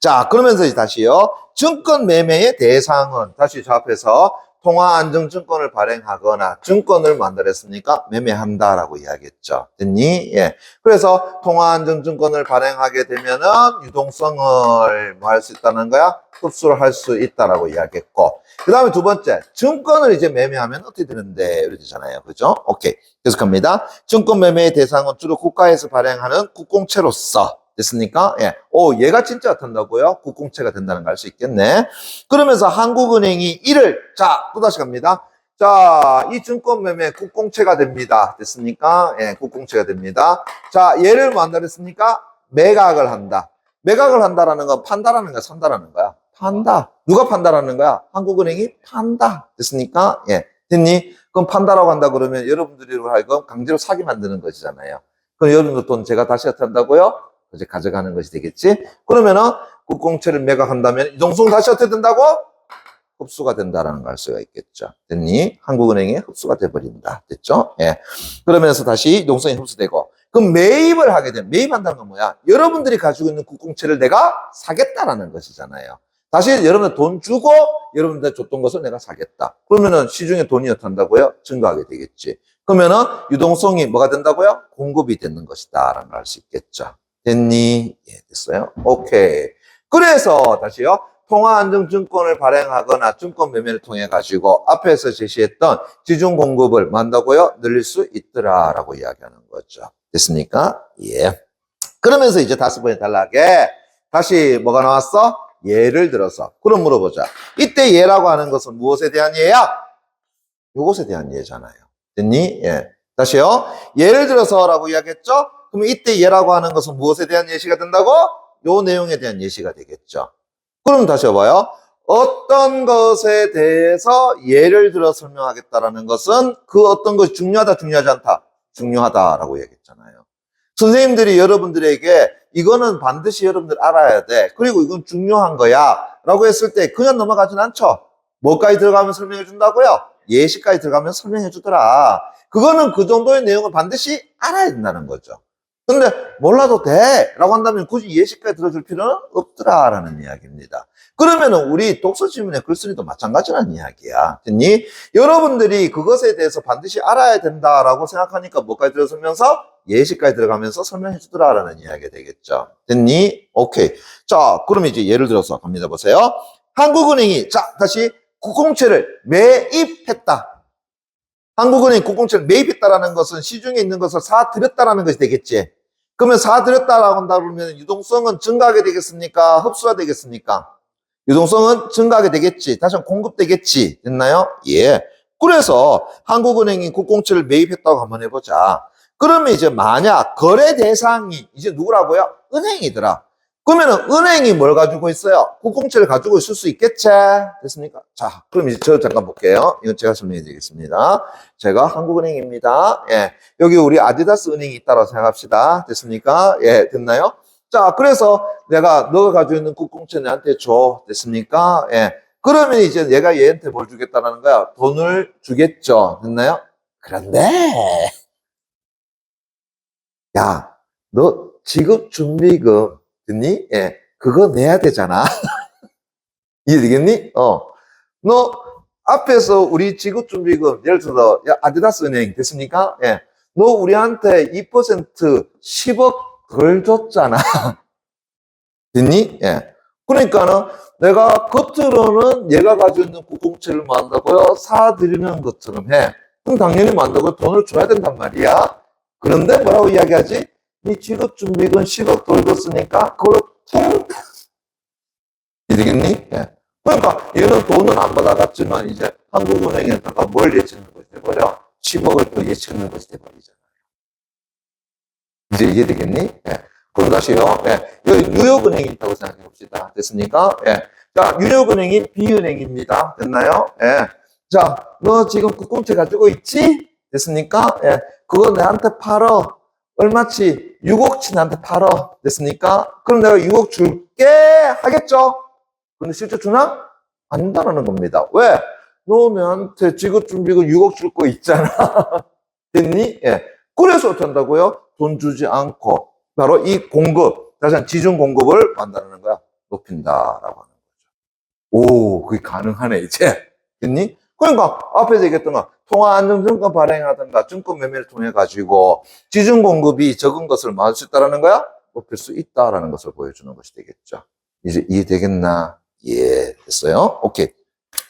자, 그러면서 이제 다시요. 증권 매매의 대상은 다시 저 앞에서 통화안정증권을 발행하거나 증권을 만들었으니까 매매한다라고 이야기했죠. 됐니? 예. 그래서 통화안정증권을 발행하게 되면은 유동성을 뭐 할 수 있다는 거야? 흡수를 할 수 있다라고 이야기했고. 그 다음에 두 번째, 증권을 이제 매매하면 어떻게 되는데? 이렇게 되잖아요. 그죠? 오케이. 계속합니다. 증권 매매의 대상은 주로 국가에서 발행하는 국공채로서 됐습니까? 예. 오, 얘가 진짜 된다고요? 국공채가 된다는 걸 알 수 있겠네. 그러면서 한국은행이 이를, 자, 또다시 갑니다. 자, 이 증권 매매 국공채가 됩니다. 됐습니까? 예, 국공채가 됩니다. 자, 얘를 뭐 한다 그랬습니까? 매각을 한다. 매각을 한다라는 건 판다라는 거야, 산다라는 거야? 판다. 누가 판다라는 거야? 한국은행이 판다. 됐습니까? 예. 됐니? 그럼 판다라고 한다 그러면 여러분들이 하여금 강제로 사기 만드는 것이잖아요. 그럼 여러분들 돈 제가 다시 어떻게 한다고요? 이제 가져가는 것이 되겠지? 그러면은 국공채를 매각한다면 이동성 다시 어떻게 된다고? 흡수가 된다라는 걸 알 수가 있겠죠. 됐니? 한국은행에 흡수가 돼버린다. 됐죠? 예. 그러면서 다시 이동성이 흡수되고. 그럼 매입을 하게 되면, 매입한다는 건 뭐야? 여러분들이 가지고 있는 국공채를 내가 사겠다라는 것이잖아요. 다시 여러분들 돈 주고 여러분들 줬던 것을 내가 사겠다. 그러면은 시중에 돈이 어떻게 한다고요? 증가하게 되겠지. 그러면은 유동성이 뭐가 된다고요? 공급이 되는 것이다. 라는 걸 알 수 있겠죠. 됐니? 예, 됐어요. 오케이. 그래서 다시요. 통화안정증권을 발행하거나 증권 매매를 통해 가지고 앞에서 제시했던 지중 공급을 만다고요? 늘릴 수 있더라라고 이야기하는 거죠. 됐습니까? 예. 그러면서 이제 5번에 단락에 다시 뭐가 나왔어? 예를 들어서. 그럼 물어보자. 이때 예라고 하는 것은 무엇에 대한 예야? 요것에 대한 예잖아요. 됐니? 예. 다시요. 예를 들어서라고 이야기했죠? 그럼 이때 예라고 하는 것은 무엇에 대한 예시가 된다고? 요 내용에 대한 예시가 되겠죠. 그럼 다시 봐봐요. 어떤 것에 대해서 예를 들어 설명하겠다라는 것은 그 어떤 것이 중요하다, 중요하지 않다? 중요하다라고 얘기했잖아요. 선생님들이 여러분들에게 이거는 반드시 여러분들 알아야 돼. 그리고 이건 중요한 거야. 라고 했을 때 그냥 넘어가진 않죠. 뭐까지 들어가면 설명해 준다고요? 예시까지 들어가면 설명해 주더라. 그거는 그 정도의 내용을 반드시 알아야 된다는 거죠. 근데 몰라도 돼 라고 한다면 굳이 예시까지 들어줄 필요는 없더라 라는 이야기입니다. 그러면은 우리 독서 지문의 글쓰기도 마찬가지라는 이야기야. 됐니? 여러분들이 그것에 대해서 반드시 알아야 된다라고 생각하니까 뭐까지 들어서면서 예시까지 들어가면서 설명해 주더라 라는 이야기가 되겠죠. 됐니? 오케이. 자, 그럼 이제 예를 들어서 갑니다. 보세요. 한국은행이, 자, 다시 국공채를 매입했다. 한국은행이 국공채를 매입했다라는 것은 시중에 있는 것을 사들였다라는 것이 되겠지. 그러면 사들였다라고 한다 그러면 유동성은 증가하게 되겠습니까? 흡수가 되겠습니까? 유동성은 증가하게 되겠지. 다시 한번 공급되겠지. 됐나요? 예. 그래서 한국은행이 국공채를 매입했다고 한번 해보자. 그러면 이제 만약 거래 대상이 이제 누구라고요? 은행이더라. 그러면은 은행이 뭘 가지고 있어요? 국공채를 가지고 있을 수 있겠지? 됐습니까? 자, 그럼 이제 저 잠깐 볼게요. 이건 제가 설명해 드리겠습니다. 제가 한국은행입니다. 예. 여기 우리 아디다스 은행이 있다고 생각합시다. 됐습니까? 예, 됐나요? 자, 그래서 내가 너가 가지고 있는 국공채 내한테 줘. 됐습니까? 예. 그러면 이제 얘가 얘한테 뭘 주겠다라는 거야? 돈을 주겠죠. 됐나요? 그런데, 야, 너 지급 준비금, 됐니? 예. 그거 내야 되잖아. 이해되겠니? 너 앞에서 우리 지급 준비금, 예를 들어서, 야, 아디다스 은행 됐습니까? 예. 너 우리한테 2% 10억 덜 줬잖아. 됐니? 예. 그러니까는 내가 겉으로는 얘가 가지고 있는 국공채를 만다고요? 사드리는 것처럼 해. 그럼 당연히 만다고 돈을 줘야 된단 말이야. 그런데 뭐라고 이야기하지? 이 지급 준비금 10억 덜 줬으니까 그걸 퉁. 이해되겠니? 예. 그러니까 얘는 돈은 안 받아갔지만 이제 한국은행에다가 뭘 예치는 것이 돼버려? 10억을 또 예치는 것이 돼버리잖아요. 이제 이해되겠니? 예. 그럼 다시요. 예. 여기 뉴욕은행이 있다고 생각해 봅시다. 됐습니까? 예. 자, 뉴욕은행이 B은행입니다. 됐나요? 예. 자, 너 지금 국공채 가지고 있지? 됐습니까? 예. 그거 내한테 팔어. 얼마치? 6억치 나한테 팔어. 됐습니까? 그럼 내가 6억 줄게 하겠죠? 근데 실제 주나? 안 준다는 겁니다. 왜? 너 나한테 지급 준비금 6억 줄 거 있잖아. 됐니? 예. 그래서 어떻게 한다고요? 돈 주지 않고 바로 이 공급, 다시 한 지중 공급을 만드는 거야. 높인다라고 하는 거죠. 오, 그게 가능하네 이제. 됐니? 그러니까 앞에서 얘기했던 거 통화안정증권 발행하든가 증권 매매를 통해 가지고 지중 공급이 적은 것을 막을 수 있다라는 거야? 높일 수 있다라는 것을 보여주는 것이 되겠죠. 이제 이해되겠나? 예, 됐어요. 오케이.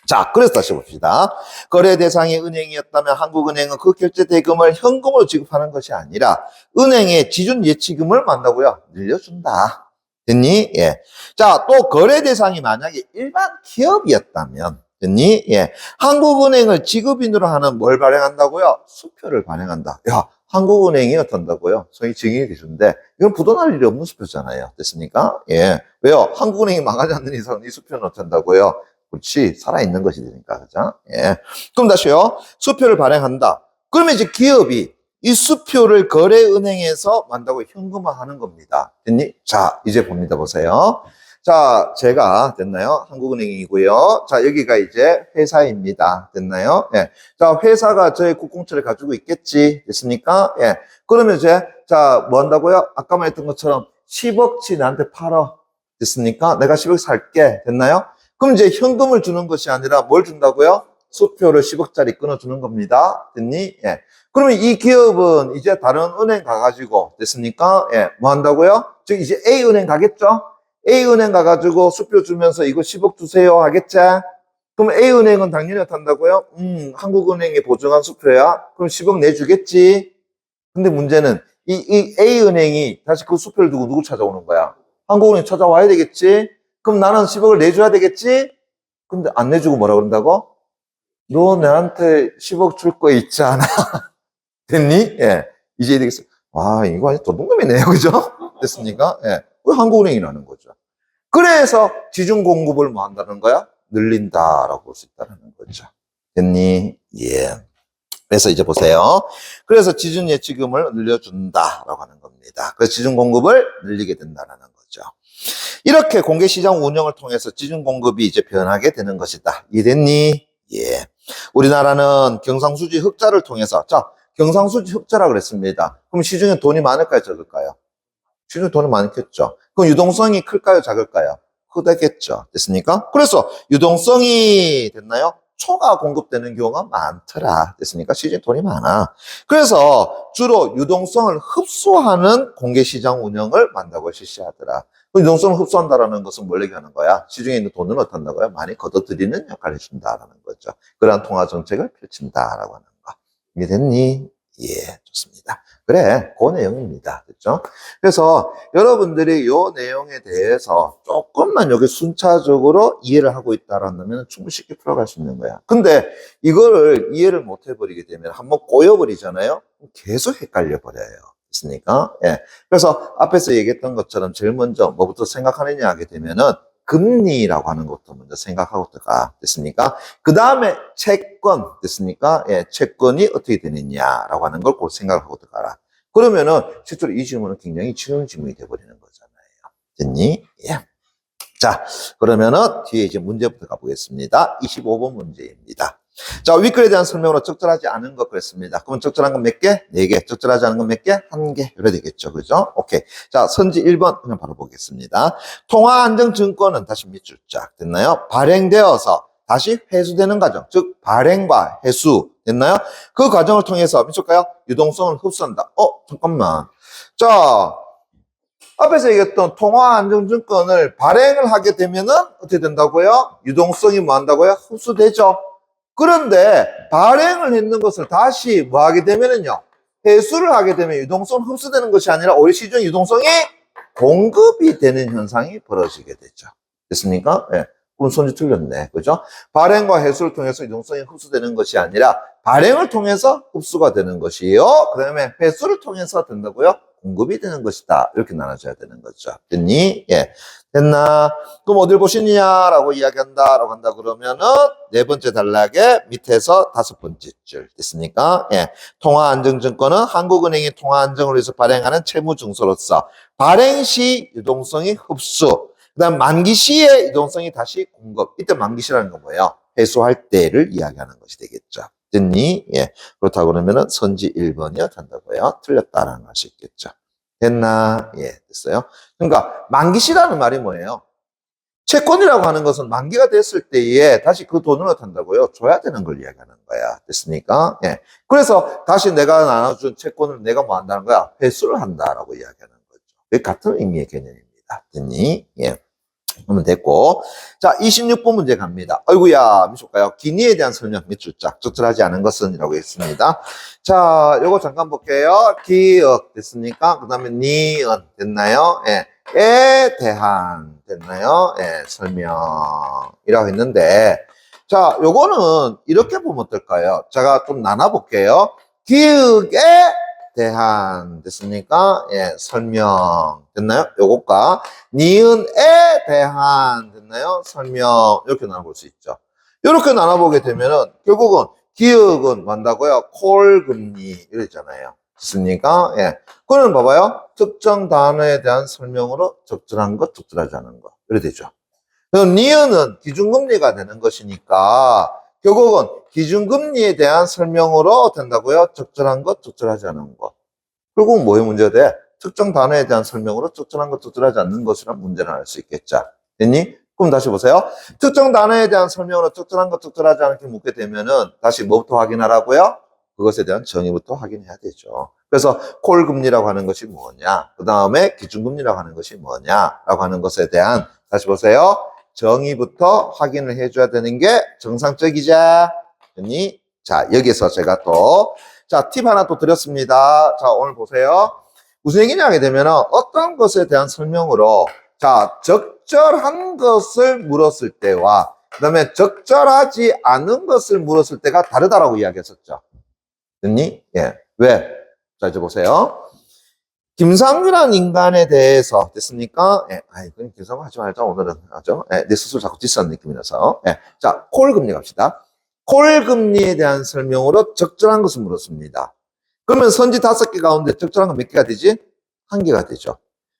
자, 그래서 다시 봅시다. 거래 대상이 은행이었다면 한국은행은 그 결제 대금을 현금으로 지급하는 것이 아니라 은행의 지준 예치금을 만나고요. 늘려준다. 됐니? 예. 자, 또 거래 대상이 만약에 일반 기업이었다면 됐니? 예. 한국은행을 지급인으로 하는 뭘 발행한다고요? 수표를 발행한다. 야, 한국은행이 어떤다고요? 소위 증인이 되는데 이건 부도날 일이 없는 수표잖아요. 됐습니까? 예. 왜요? 한국은행이 망하지 않는 이상 이 수표는 어떤다고요? 그렇지. 살아있는 것이 되니까. 그죠? 예. 그럼 다시요. 수표를 발행한다. 그러면 이제 기업이 이 수표를 거래은행에서 만다고 현금화하는 겁니다. 됐니? 자, 이제 봅니다. 보세요. 자, 제가 됐나요? 한국은행이고요. 자, 여기가 이제 회사입니다. 됐나요? 예. 자, 회사가 저의 국공채를 가지고 있겠지. 됐습니까? 예. 그러면 이제 자, 뭐 한다고요? 아까 말했던 것처럼 10억치 나한테 팔어. 됐습니까? 내가 10억 살게. 됐나요? 그럼 이제 현금을 주는 것이 아니라 뭘 준다고요? 수표를 10억짜리 끊어주는 겁니다. 됐니? 예. 그러면 이 기업은 이제 다른 은행 가가지고, 됐습니까? 예. 뭐 한다고요? 즉, 이제 A은행 가겠죠? A은행 가가지고 수표 주면서 이거 10억 주세요 하겠지? 그럼 A은행은 당연히 어떻다고요? 한국은행이 보증한 수표야? 그럼 10억 내주겠지? 근데 문제는 이 A은행이 다시 그 수표를 두고 누구 찾아오는 거야? 한국은행 찾아와야 되겠지? 그럼 나는 10억을 내줘야 되겠지? 근데 안 내주고 뭐라 그런다고? 너 나한테 10억 줄 거 있지 않아? 됐니? 예. 이제 되겠어. 와, 이거 아주 도둑놈이네요. 그죠? 됐습니까? 예. 왜 한국은행이라는 거죠? 그래서 지준 공급을 뭐 한다는 거야? 늘린다라고 볼 수 있다는 거죠. 됐니? 예. 그래서 이제 보세요. 그래서 지준 예치금을 늘려준다라고 하는 겁니다. 그래서 지준 공급을 늘리게 된다는 거죠. 이렇게 공개시장 운영을 통해서 지준 공급이 이제 변하게 되는 것이다. 이해됐니? 예. 우리나라는 경상수지 흑자를 통해서, 자, 경상수지 흑자라고 그랬습니다. 그럼 시중에 돈이 많을까요? 적을까요? 시중에 돈이 많겠죠. 그럼 유동성이 클까요? 작을까요? 크다겠죠. 됐습니까? 그래서 유동성이 됐나요? 초가 공급되는 경우가 많더라. 됐습니까? 시중에 돈이 많아. 그래서 주로 유동성을 흡수하는 공개시장 운영을 만다고 실시하더라. 유동성을 흡수한다라는 것은 뭘 얘기하는 거야? 시중에 있는 돈을 어떤다고요? 많이 걷어들이는 역할을 해준다라는 거죠. 그러한 통화 정책을 펼친다라고 하는 거. 이해됐니? 예, 좋습니다. 그래, 그 내용입니다. 됐죠? 그래서 여러분들이 이 내용에 대해서 조금만 여기 순차적으로 이해를 하고 있다라면 충분히 쉽게 풀어갈 수 있는 거야. 근데 이거를 이해를 못 해버리게 되면 한번 꼬여버리잖아요? 계속 헷갈려 버려요. 있으니까. 예. 그래서 앞에서 얘기했던 것처럼 제일 먼저 뭐부터 생각하느냐 하게 되면은 금리라고 하는 것도 먼저 생각하고 들어가. 됐습니까? 그 다음에 채권. 됐습니까? 예. 채권이 어떻게 되느냐라고 하는 걸 꼭 생각하고 들어가라. 그러면은 실제로 이 질문은 굉장히 쉬운 질문이 돼버리는 거잖아요. 됐니? 예. 자, 그러면은 뒤에 이제 문제부터 가보겠습니다. 25번 문제입니다. 자, 위클에 대한 설명으로 적절하지 않은 것 그랬습니다. 그러면 적절한 건 몇 개? 4개. 적절하지 않은 건 몇 개? 1개. 이래 되겠죠. 그죠? 오케이. 자, 선지 1번 그냥 바로 보겠습니다. 통화안정증권은 다시 밑줄 쫙 됐나요? 발행되어서 다시 회수되는 과정. 즉, 발행과 회수. 됐나요? 그 과정을 통해서 밑줄까요? 유동성을 흡수한다. 잠깐만. 자, 앞에서 얘기했던 통화안정증권을 발행을 하게 되면은 어떻게 된다고요? 유동성이 뭐 한다고요? 흡수되죠. 그런데 발행을 했는 것을 다시 뭐 하게 되면은요, 회수를 하게 되면 유동성 흡수되는 것이 아니라 오히려 시중 유동성이 공급이 되는 현상이 벌어지게 되죠. 됐습니까? 예. 그럼 손이 틀렸네. 그죠? 발행과 회수를 통해서 유동성이 흡수되는 것이 아니라 발행을 통해서 흡수가 되는 것이요. 그 다음에 회수를 통해서 된다고요? 공급이 되는 것이다. 이렇게 나눠져야 되는 거죠. 됐니? 예. 됐나? 그럼 어딜 보시냐라고 이야기한다라고 한다 그러면은 네 번째 단락에 밑에서 다섯 번째 줄 됐습니까? 예. 통화안정증권은 한국은행이 통화안정을 위해서 발행하는 채무증서로서 발행 시 유동성이 흡수, 그다음 만기 시에 유동성이 다시 공급. 이때 만기 시라는 건 뭐예요? 회수할 때를 이야기하는 것이 되겠죠. 됐니? 예. 그렇다고 그러면은 선지 1번이야 된다고요. 틀렸다라는 것이 있겠죠. 됐나? 예, 됐어요. 그러니까 만기시라는 말이 뭐예요? 채권이라고 하는 것은 만기가 됐을 때에 다시 그 돈을 어떻게 한다고요? 줘야 되는 걸 이야기하는 거야. 됐습니까? 예. 그래서 다시 내가 나눠준 채권을 내가 뭐 한다는 거야? 회수를 한다라고 이야기하는 거죠. 같은 의미의 개념입니다. 됐니? 예. 하면 됐고. 자, 26번 문제 갑니다. 아이고야, 미줄까요? 기니에 대한 설명 몇 줄짝. 적절하지 않은 것은 이라고 했습니다. 자, 요거 잠깐 볼게요. 기역 됐습니까? 그 다음에 니은 됐나요? 예. 에 대한 됐나요? 예, 설명이라고 했는데. 자, 요거는 이렇게 보면 어떨까요? 제가 좀 나눠볼게요. 기역에 대한 됐습니까? 예, 설명 됐나요? 요것과 니은에 대한 됐나요? 설명 이렇게 나눠볼 수 있죠. 이렇게 나눠보게 되면은 결국은 기역은 뭔다고요? 콜금리 이랬잖아요. 됐습니까? 예. 그러면 봐봐요. 특정 단어에 대한 설명으로 적절한 것, 적절하지 않은 것 이래 되죠. 그럼 니은은 기준금리가 되는 것이니까 결국은 기준금리에 대한 설명으로 된다고요? 적절한 것, 적절하지 않은 것. 결국은 뭐의 문제가 돼? 특정 단어에 대한 설명으로 적절한 것, 적절하지 않는 것이란 문제를 알 수 있겠죠. 됐니? 그럼 다시 보세요. 특정 단어에 대한 설명으로 적절한 것, 적절하지 않게 묻게 되면은 다시 뭐부터 확인하라고요? 그것에 대한 정의부터 확인해야 되죠. 그래서 콜금리라고 하는 것이 뭐냐? 그 다음에 기준금리라고 하는 것이 뭐냐라고 하는 것에 대한 다시 보세요. 정의부터 확인을 해줘야 되는 게 정상적이죠. 됐니? 자, 여기서 제가 또 자, 팁 하나 또 드렸습니다. 자, 오늘 보세요. 무슨 얘기냐 하게 되면 어떤 것에 대한 설명으로 자, 적절한 것을 물었을 때와 그 다음에 적절하지 않은 것을 물었을 때가 다르다라고 이야기했었죠. 됐니? 예. 왜? 자, 이제 보세요. 김상규라는 인간에 대해서 됐습니까? 예. 아이, 그럼 김상규 하지 말자. 오늘은 하죠. 예. 내 스스로 자꾸 디스하는 느낌이라서. 예. 자, 콜금리 갑시다. 콜금리에 대한 설명으로 적절한 것을 물었습니다. 그러면 선지 5개 가운데 적절한 건 몇 개가 되지? 1개가 되죠.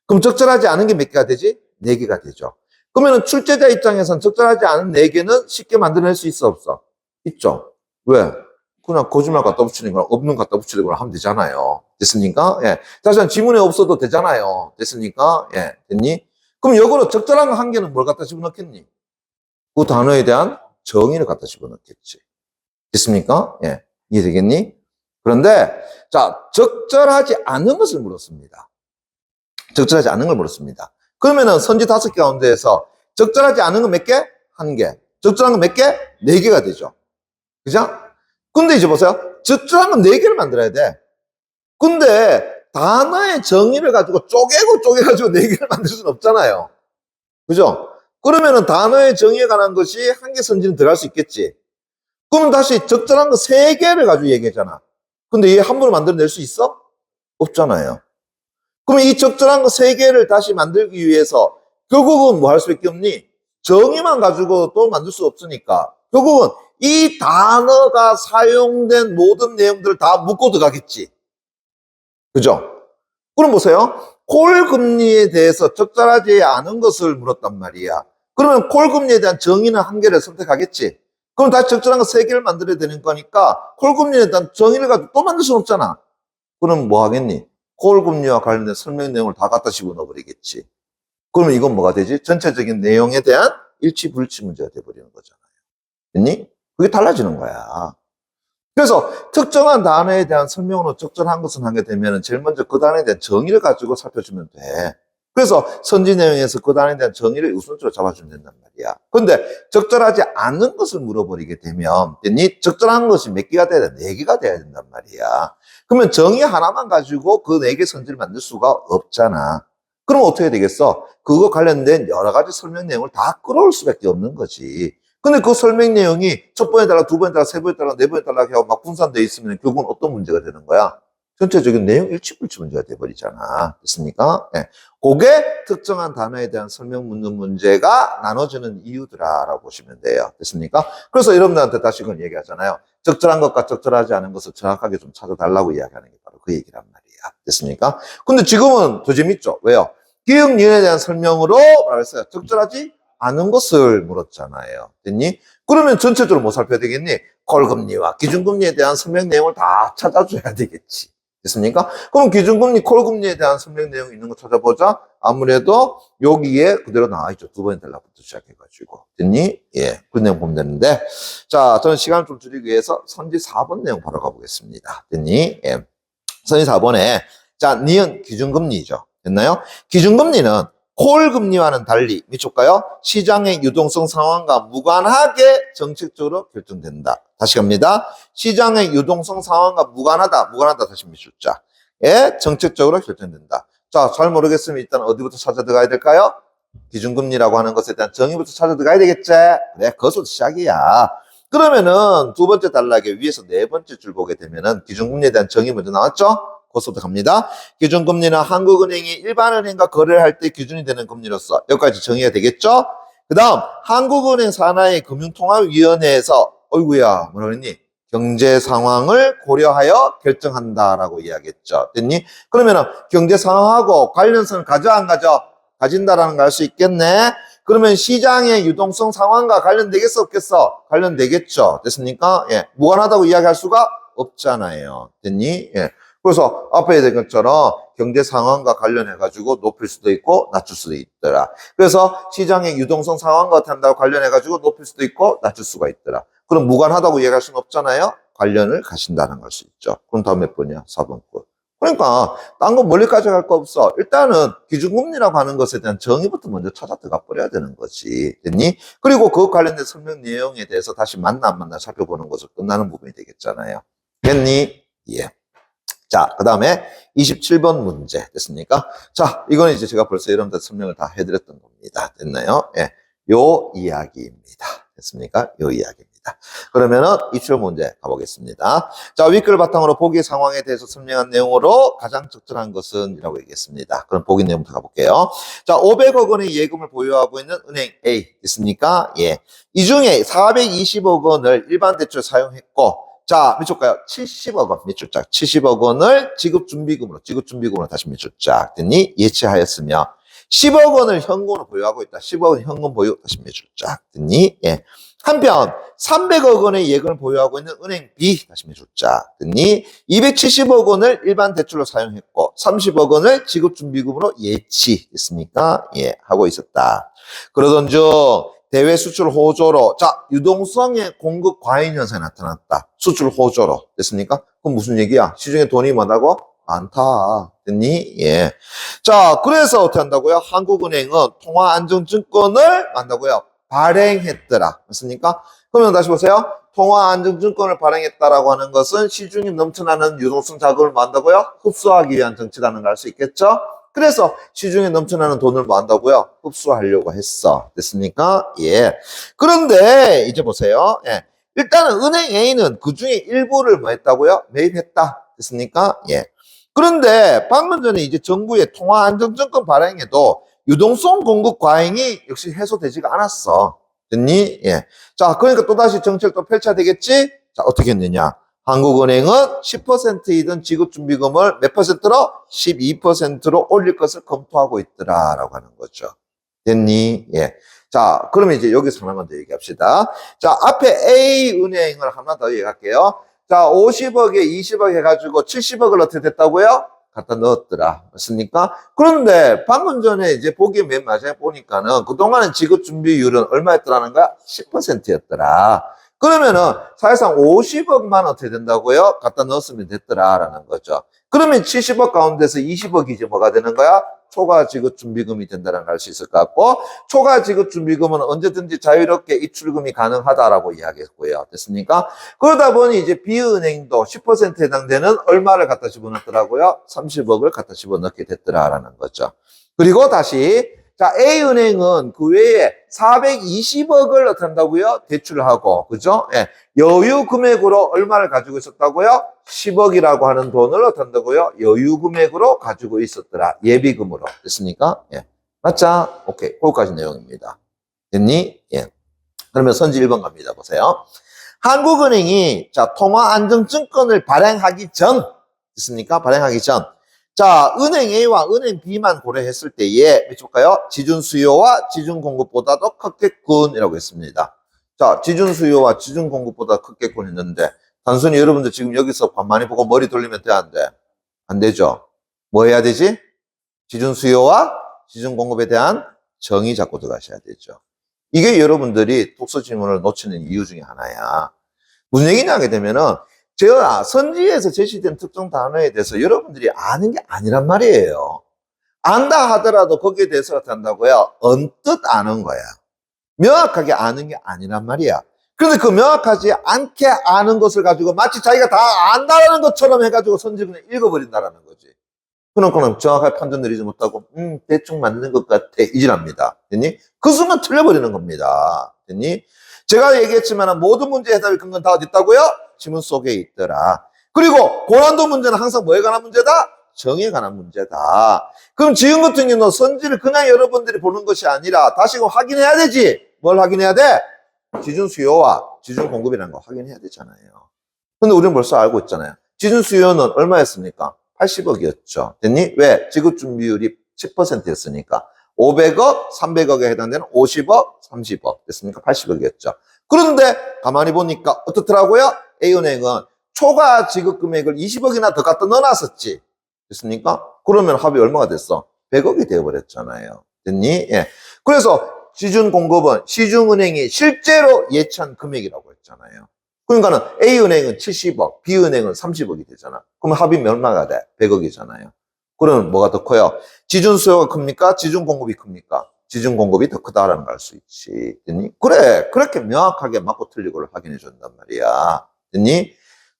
그럼 적절하지 않은 게 몇 개가 되지? 4개가 되죠. 그러면 출제자 입장에서는 적절하지 않은 4개는 쉽게 만들어낼 수 있어, 없어? 있죠. 왜? 그냥 거짓말 갖다 붙이는 거나 없는 갖다 붙이는 거나 하면 되잖아요. 됐습니까? 예. 다시 지문에 없어도 되잖아요. 됐습니까? 예. 됐니? 그럼 역으로 적절한 1개는 뭘 갖다 집어넣겠니? 그 단어에 대한 정의를 갖다 집어넣겠지. 됐습니까? 예. 이해되겠니? 그런데, 자, 적절하지 않은 것을 물었습니다. 적절하지 않은 걸 물었습니다. 그러면은 선지 5개 가운데에서 적절하지 않은 건 몇 개? 1개. 적절한 건 몇 개? 4개가 되죠. 그죠? 근데 이제 보세요. 적절한 건 4개를 만들어야 돼. 근데 단어의 정의를 가지고 쪼개가지고 4개를 만들 수는 없잖아요. 그죠? 그러면은 단어의 정의에 관한 것이 1개 선지는 들어갈 수 있겠지. 그럼 다시 적절한 거 3개를 가지고 얘기했잖아. 근데 얘 함부로 만들어낼 수 있어? 없잖아요. 그러면 이 적절한 거 3개를 다시 만들기 위해서 결국은 뭐 할 수밖에 없니? 정의만 가지고 또 만들 수 없으니까 결국은 이 단어가 사용된 모든 내용들을 다 묶고 들어가겠지. 그죠? 그럼 보세요. 콜금리에 대해서 적절하지 않은 것을 물었단 말이야. 그러면 콜금리에 대한 정의는 1개를 선택하겠지. 그럼 다시 적절한 거 3개를 만들어야 되는 거니까 콜금리에 대한 정의를 가지고 또 만들 수는 없잖아. 그럼 뭐 하겠니? 콜금리와 관련된 설명 내용을 다 갖다 집어넣어 버리겠지. 그러면 이건 뭐가 되지? 전체적인 내용에 대한 일치불치 문제가 돼버리는 거잖아요. 됐니? 그게 달라지는 거야. 그래서 특정한 단어에 대한 설명으로 적절한 것을 하게 되면 제일 먼저 그 단어에 대한 정의를 가지고 살펴주면 돼. 그래서 선지 내용에서 그 단어에 대한 정의를 우선적으로 잡아주면 된단 말이야. 근데 적절하지 않은 것을 물어버리게 되면 적절한 것이 몇 개가 돼야 돼? 4개가 돼야 된단 말이야. 그러면 정의 하나만 가지고 그 4개 선지를 만들 수가 없잖아. 그럼 어떻게 되겠어? 그거 관련된 여러 가지 설명 내용을 다 끌어올 수밖에 없는 거지. 근데 그 설명 내용이 첫 번에 따라, 두 번에 따라, 세 번에 따라, 네 번에 따라 하고 막 분산되어 있으면 결국은 어떤 문제가 되는 거야? 전체적인 내용 일치불치 문제가 돼버리잖아. 됐습니까? 예. 그게 특정한 단어에 대한 설명 묻는 문제가 나눠지는 이유더라라고 보시면 돼요. 됐습니까? 그래서 여러분들한테 다시 그건 얘기하잖아요. 적절한 것과 적절하지 않은 것을 정확하게 좀 찾아달라고 이야기하는 게 바로 그 얘기란 말이야. 됐습니까? 근데 지금은 더 재밌죠? 왜요? 기억니은에 대한 설명으로 말했어요. 적절하지 않은 것을 물었잖아요. 됐니? 그러면 전체적으로 뭐 살펴야 되겠니? 콜금리와 기준금리에 대한 설명 내용을 다 찾아줘야 되겠지. 됐습니까? 그럼 기준금리, 콜금리에 대한 설명 내용 있는 거 찾아보자. 아무래도 여기에 그대로 나와있죠. 두 번째 달라부터 시작해가지고. 됐니? 예. 그 내용 보면 되는데. 자, 저는 시간을 좀 줄이기 위해서 선지 4번 내용 바로 가보겠습니다. 됐니? 예. 선지 4번에, 자, 니은 기준금리죠. 됐나요? 기준금리는 콜 금리와는 달리 미줄까요? 시장의 유동성 상황과 무관하게 정책적으로 결정된다. 다시 갑니다. 시장의 유동성 상황과 무관하다 다시 미줄자. 예, 정책적으로 결정된다. 자, 잘 모르겠으면 일단 어디부터 찾아 들어가야 될까요? 기준금리라고 하는 것에 대한 정의부터 찾아 들어가야 되겠지? 그래, 그것부터 시작이야. 그러면은 두 번째 단락에 위에서 네 번째 줄 보게 되면은 기준금리에 대한 정의 먼저 나왔죠? 그것부터 갑니다. 기준금리는 한국은행이 일반은행과 거래를 할 때 기준이 되는 금리로서 여기까지 정의가 되겠죠? 그 다음 한국은행 산하의 금융통화위원회에서 어이구야 뭐라 그랬니? 경제 상황을 고려하여 결정한다라고 이야기했죠. 됐니? 그러면은 경제 상황하고 관련성을 가져 안 가져? 가진다라는 걸 알 수 있겠네. 그러면 시장의 유동성 상황과 관련되겠어 없겠어? 관련되겠죠. 됐습니까? 예. 무관하다고 이야기할 수가 없잖아요. 됐니? 예. 그래서 앞에 된 것처럼 경제 상황과 관련해가지고 높일 수도 있고 낮출 수도 있더라. 그래서 시장의 유동성 상황과 한다고 관련해가지고 높일 수도 있고 낮출 수가 있더라. 그럼 무관하다고 이야기할 수는 없잖아요. 관련을 가신다는 걸 수 있죠. 그럼 다음 몇 번이야? 4번 거. 그러니까 딴 거 멀리까지 갈 거 없어. 일단은 기준금리라고 하는 것에 대한 정의부터 먼저 찾아 들어가 버려야 되는 거지. 됐니? 그리고 그 관련된 설명 내용에 대해서 다시 만나 안 만나 살펴보는 것으로 끝나는 부분이 되겠잖아요. 됐니? 예. 자, 그 다음에 27번 문제 됐습니까? 자, 이거는 이제 제가 벌써 여러분들 설명을 다 해드렸던 겁니다. 됐나요? 예. 요 이야기입니다. 됐습니까? 요 이야기입니다. 그러면은 입출 문제 가보겠습니다. 자, 윗글 바탕으로 보기 상황에 대해서 설명한 내용으로 가장 적절한 것은 이라고 얘기했습니다. 그럼 보기 내용부터 가볼게요. 자, 500억 원의 예금을 보유하고 있는 은행 A 있습니까? 예. 이 중에 420억 원을 일반 대출 사용했고 자, 몇 줄까요? 70억 원, 몇 줄짝? 70억 원을 지급준비금으로 다시 몇 줄짝? 됐니? 예치하였으며, 10억 원을 현금으로 보유하고 있다. 10억 원 현금 보유, 다시 몇 줄짝? 됐니? 예. 한편, 300억 원의 예금을 보유하고 있는 은행 B, 다시 몇 줄짝? 됐니? 270억 원을 일반 대출로 사용했고, 30억 원을 지급준비금으로 예치했습니까? 예, 하고 있었다. 그러던 중, 대외 수출 호조로 자 유동성의 공급 과잉 현상이 나타났다. 수출 호조로 됐습니까? 그럼 무슨 얘기야? 시중에 돈이 많다고? 많다. 됐니? 예. 자 그래서 어떻게 한다고요? 한국은행은 통화안정증권을 한다고요? 발행했더라. 맞습니까? 그러면 다시 보세요. 통화안정증권을 발행했다라고 하는 것은 시중에 넘쳐나는 유동성 자금을 만다고요? 흡수하기 위한 정치라는 걸 알 수 있겠죠? 그래서 시중에 넘쳐나는 돈을 뭐 한다고요? 흡수하려고 했어. 됐습니까? 예. 그런데 이제 보세요. 예. 일단은 은행 A는 그 중에 일부를 뭐 했다고요? 매입했다. 됐습니까? 예. 그런데 방금 전에 이제 정부의 통화안정증권 발행에도 유동성 공급 과잉이 역시 해소되지가 않았어. 됐니? 예. 자, 그러니까 또다시 정책을 또 펼쳐야 되겠지? 자, 어떻게 했느냐? 한국은행은 10%이던 지급준비금을 몇 퍼센트로? 12%로 올릴 것을 검토하고 있더라라고 하는 거죠. 됐니? 예. 자, 그러면 이제 여기서 하나만 더 얘기합시다. 자, 앞에 A은행을 하나 더 얘기할게요. 자, 50억에 20억 해가지고 70억을 어떻게 됐다고요? 갖다 넣었더라. 맞습니까? 그런데 방금 전에 이제 보기 맨 마지막에 보니까는 그동안은 지급준비율은 얼마였더라는 거야? 10%였더라. 그러면은 사실상 50억만 어떻게 된다고요? 갖다 넣었으면 됐더라라는 거죠. 그러면 70억 가운데서 20억이 이제 뭐가 되는 거야? 초과 지급 준비금이 된다는 걸 알 수 있을 것 같고, 초과 지급 준비금은 언제든지 자유롭게 입출금이 가능하다라고 이야기했고요. 됐습니까? 그러다 보니 이제 B은행도 10%에 해당되는 얼마를 갖다 집어넣더라고요? 30억을 갖다 집어넣게 됐더라라는 거죠. 그리고 다시 자, A은행은 그 외에 420억을 어떻게 한다고요? 대출을 하고, 그죠? 예. 여유 금액으로 얼마를 가지고 있었다고요? 10억이라고 하는 돈을 어떻게 한다고요? 여유 금액으로 가지고 있었더라. 예비금으로. 됐습니까? 예. 맞죠? 오케이. 거기까지 내용입니다. 됐니? 예. 그러면 선지 1번 갑니다. 보세요. 한국은행이, 자, 통화안정증권을 발행하기 전, 됐습니까? 발행하기 전. 자, 은행 A와 은행 B만 고려했을 때에 몇 줄까요? 지준 수요와 지준 공급보다도 크겠군이라고 했습니다. 자, 지준 수요와 지준 공급보다 크겠군 했는데 단순히 여러분들 지금 여기서 많이 보고 머리 돌리면 돼, 안 돼? 안 되죠? 뭐 해야 되지? 지준 수요와 지준 공급에 대한 정의 잡고 들어가셔야 되죠. 이게 여러분들이 독서 지문을 놓치는 이유 중에 하나야. 무슨 얘기냐 하게 되면은 제가 선지에서 제시된 특정 단어에 대해서 여러분들이 아는 게 아니란 말이에요. 안다 하더라도 거기에 대해서 어떻게 한다고요? 언뜻 아는 거야. 명확하게 아는 게 아니란 말이야. 그런데 그 명확하지 않게 아는 것을 가지고 마치 자기가 다 안다라는 것처럼 해가지고 선지 그냥 읽어버린다라는 거지. 그럼 정확하게 판단 내리지 못하고 대충 맞는 것 같아 이질합니다. 됐니? 그 순간 틀려버리는 겁니다. 됐니? 제가 얘기했지만 모든 문제 해답의 근거는 다 어디 있다고요? 지문 속에 있더라. 그리고 고난도 문제는 항상 뭐에 관한 문제다? 정에 관한 문제다. 그럼 지금 같은 경우는 선지를 그냥 여러분들이 보는 것이 아니라 다시금 확인해야 되지. 뭘 확인해야 돼? 지준 수요와 지준 공급이라는 거 확인해야 되잖아요. 근데 우리는 벌써 알고 있잖아요. 지준 수요는 얼마였습니까? 80억이었죠. 됐니? 왜? 지급 준비율이 10%였으니까. 500억, 300억에 해당되는 50억, 30억 됐습니까? 80억이었죠. 그런데 가만히 보니까 어떻더라고요? A은행은 초과 지급 금액을 20억이나 더 갖다 넣어놨었지. 됐습니까? 그러면 합이 얼마가 됐어? 100억이 되어버렸잖아요. 됐니? 예. 그래서 시중 공급은 시중은행이 실제로 예찬 금액이라고 했잖아요. 그러니까는 A은행은 70억, B은행은 30억이 되잖아. 그럼 합이 얼마가 돼? 100억이잖아요. 그러면 뭐가 더 커요? 지준 수요가 큽니까? 지준 공급이 큽니까? 지준 공급이 더 크다라는 걸 알 수 있지. 됐니? 그래. 그렇게 명확하게 맞고 틀리고를 확인해 준단 말이야. 됐니?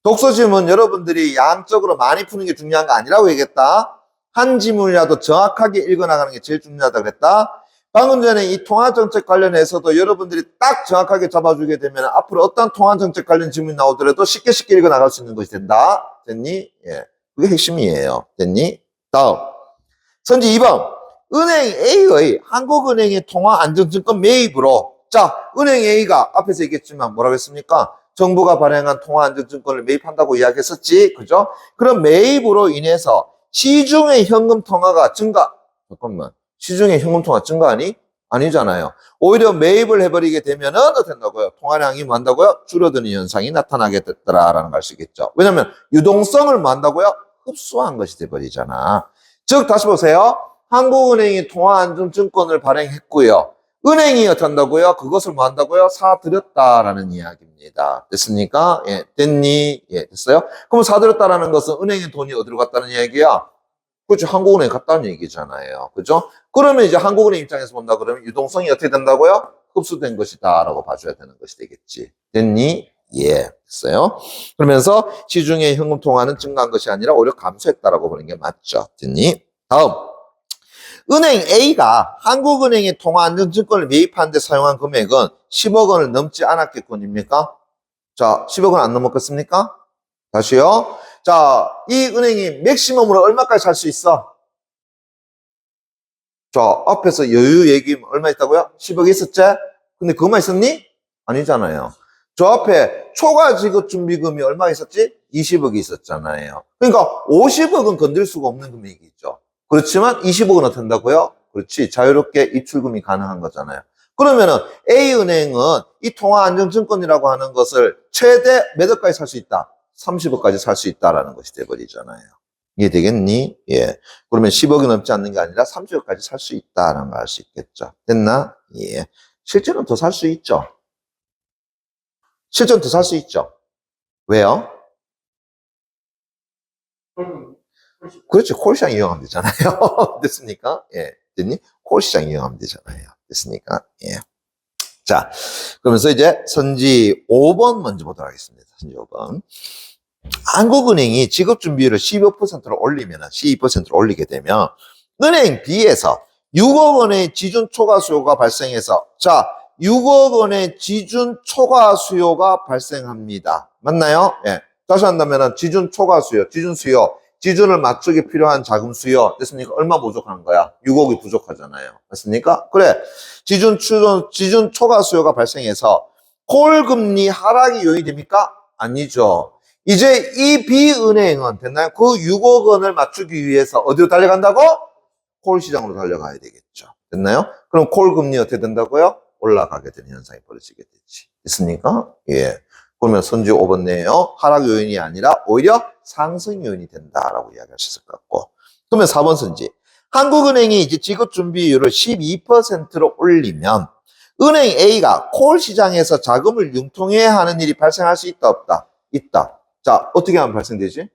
독서 지문 여러분들이 양적으로 많이 푸는 게 중요한 거 아니라고 얘기했다. 한 지문이라도 정확하게 읽어나가는 게 제일 중요하다 그랬다. 방금 전에 이 통화정책 관련해서도 여러분들이 딱 정확하게 잡아주게 되면 앞으로 어떤 통화정책 관련 질문이 나오더라도 쉽게 읽어나갈 수 있는 것이 된다. 됐니? 예. 그게 핵심이에요. 됐니? 다음. 선지 2번. 은행 A의 한국은행의 통화안전증권 매입으로. 자, 은행 A가 앞에서 얘기했지만 뭐라고 했습니까? 정부가 발행한 통화안전증권을 매입한다고 이야기했었지. 그죠? 그럼 매입으로 인해서 시중의 현금 통화가 증가. 잠깐만. 시중의 현금 통화 증가하니? 아니잖아요. 오히려 매입을 해버리게 되면은 어떻게 된다고요? 통화량이 뭐 한다고요? 줄어드는 현상이 나타나게 됐더라라는 걸 알 수 있겠죠. 왜냐면 유동성을 뭐 한다고요? 흡수한 것이 돼버리잖아. 즉 다시 보세요. 한국은행이 통화안전증권을 발행했고요. 은행이 어떻게 한다고요? 그것을 뭐 한다고요? 사들였다라는 이야기입니다. 됐습니까? 예, 됐니? 예, 됐어요? 그럼 사들였다라는 것은 은행의 돈이 어디로 갔다는 이야기야? 그렇죠. 한국은행 갔다는 얘기잖아요. 그죠? 그러면 이제 한국은행 입장에서 본다 그러면 유동성이 어떻게 된다고요? 흡수된 것이다 라고 봐줘야 되는 것이 되겠지. 됐니? 예, 됐어요. 그러면서 시중의 현금 통화는 증가한 것이 아니라 오히려 감소했다라고 보는 게 맞죠. 됐니? 다음. 은행 A가 한국은행의 통화안전증권을 매입하는 데 사용한 금액은 10억 원을 넘지 않았겠군입니까? 자, 10억 원 안 넘었겠습니까? 다시요. 자, 이 은행이 맥시멈으로 얼마까지 살 수 있어? 자, 앞에서 여유 얘기 얼마 있다고요? 10억 있었지? 근데 그것만 있었니? 아니잖아요. 저 앞에 초과 지급 준비금이 얼마 있었지? 20억이 있었잖아요. 그러니까 50억은 건들 수가 없는 금액이죠. 그렇지만 20억은 어떻게 된다고요? 그렇지. 자유롭게 입출금이 가능한 거잖아요. 그러면은 A은행은 이 통화안전증권이라고 하는 것을 최대 몇 억까지 살 수 있다? 30억까지 살 수 있다라는 것이 돼버리잖아요. 이해되겠니? 예. 그러면 10억이 넘지 않는 게 아니라 30억까지 살 수 있다라는 걸 알 수 있겠죠. 됐나? 예. 실제로는 더 살 수 있죠. 실제로는 더 살 수 있죠. 왜요? 그렇죠. 콜시장 이용하면 되잖아요. 됐습니까? 예. 됐니? 콜시장 이용하면 되잖아요. 됐습니까? 예. 자, 그러면서 이제 선지 5번 먼저 보도록 하겠습니다. 선지 5번. 한국은행이 지급준비율을 12%로 올리면, 12%로 올리게 되면, 은행 B에서 6억 원의 지준 초과 수요가 발생해서, 자, 6억 원의 지준 초과 수요가 발생합니다. 맞나요? 예. 다시 한다면, 지준 초과 수요, 지준 수요, 지준을 맞추기 필요한 자금 수요, 됐습니까? 얼마 부족한 거야? 6억이 부족하잖아요. 맞습니까? 그래. 지준 초과 수요가 발생해서, 콜금리 하락이 요인이 됩니까? 아니죠. 이제 이 B은행은 됐나요? 그 6억 원을 맞추기 위해서 어디로 달려간다고? 콜 시장으로 달려가야 되겠죠. 됐나요? 그럼 콜 금리 어떻게 된다고요? 올라가게 되는 현상이 벌어지게 되지. 됐습니까? 예. 그러면 선지 5번 내요. 하락 요인이 아니라 오히려 상승 요인이 된다라고 이야기할 수 있을 것 같고. 그러면 4번 선지. 한국은행이 이제 지급 준비율을 12%로 올리면 은행 A가 콜 시장에서 자금을 융통해야 하는 일이 발생할 수 있다, 없다? 있다. 자, 어떻게 하면 발생되지?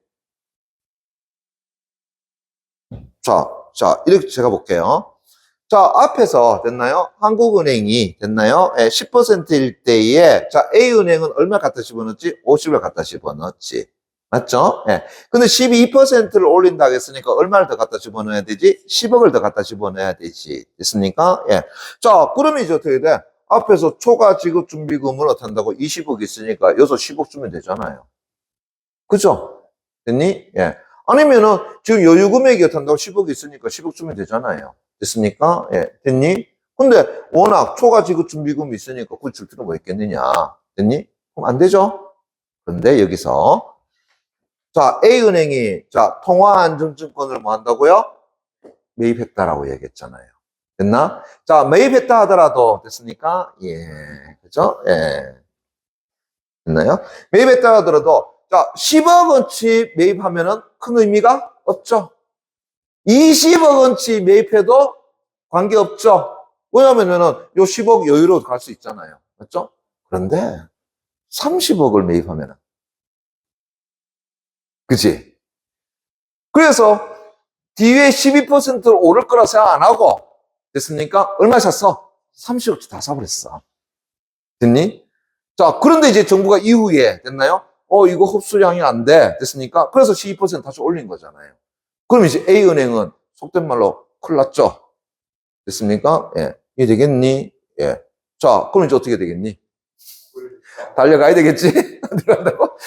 자, 자, 이렇게 제가 볼게요. 자, 앞에서 됐나요? 한국은행이 됐나요? 10%일 때에 자, A은행은 얼마 갖다 집어넣었지? 50을 갖다 집어넣었지. 맞죠? 예. 근데 12%를 올린다고 했으니까 얼마를 더 갖다 집어넣어야 되지? 10억을 더 갖다 집어넣어야 되지. 됐습니까? 예. 자, 그러면 이제 어떻게 돼? 앞에서 초과 지급 준비금을 어떻게 한다고? 20억 있으니까 여기서 10억 주면 되잖아요. 그죠? 됐니? 예. 아니면은 지금 여유 금액이 어떻게 한다고? 10억 있으니까 10억 주면 되잖아요. 됐습니까? 예. 됐니? 근데 워낙 초과 지급 준비금이 있으니까 그걸 줄 필요 뭐 있겠느냐. 됐니? 그럼 안 되죠? 그런데 여기서 자, A은행이, 자, 통화안정증권을 뭐 한다고요? 매입했다라고 얘기했잖아요. 됐나? 자, 매입했다 하더라도, 됐습니까? 예. 그죠? 예. 됐나요? 매입했다 하더라도, 자, 10억 원치 매입하면은 큰 의미가 없죠. 20억 원치 매입해도 관계없죠. 왜냐면은 요 10억 여유로 갈 수 있잖아요. 맞죠? 그런데 30억을 매입하면은 그치? 그래서 뒤에 12%를 오를 거라 생각 안 하고 됐습니까? 얼마 샀어? 30억치 다 사버렸어. 됐니? 자, 그런데 이제 정부가 이후에 됐나요? 이거 흡수량이 안 돼. 됐습니까? 그래서 12% 다시 올린 거잖아요. 그럼 이제 A은행은 속된 말로 큰일 났죠? 됐습니까? 예. 이게 되겠니? 예. 자, 그럼 이제 어떻게 되겠니? 달려가야 되겠지? 들어간다고?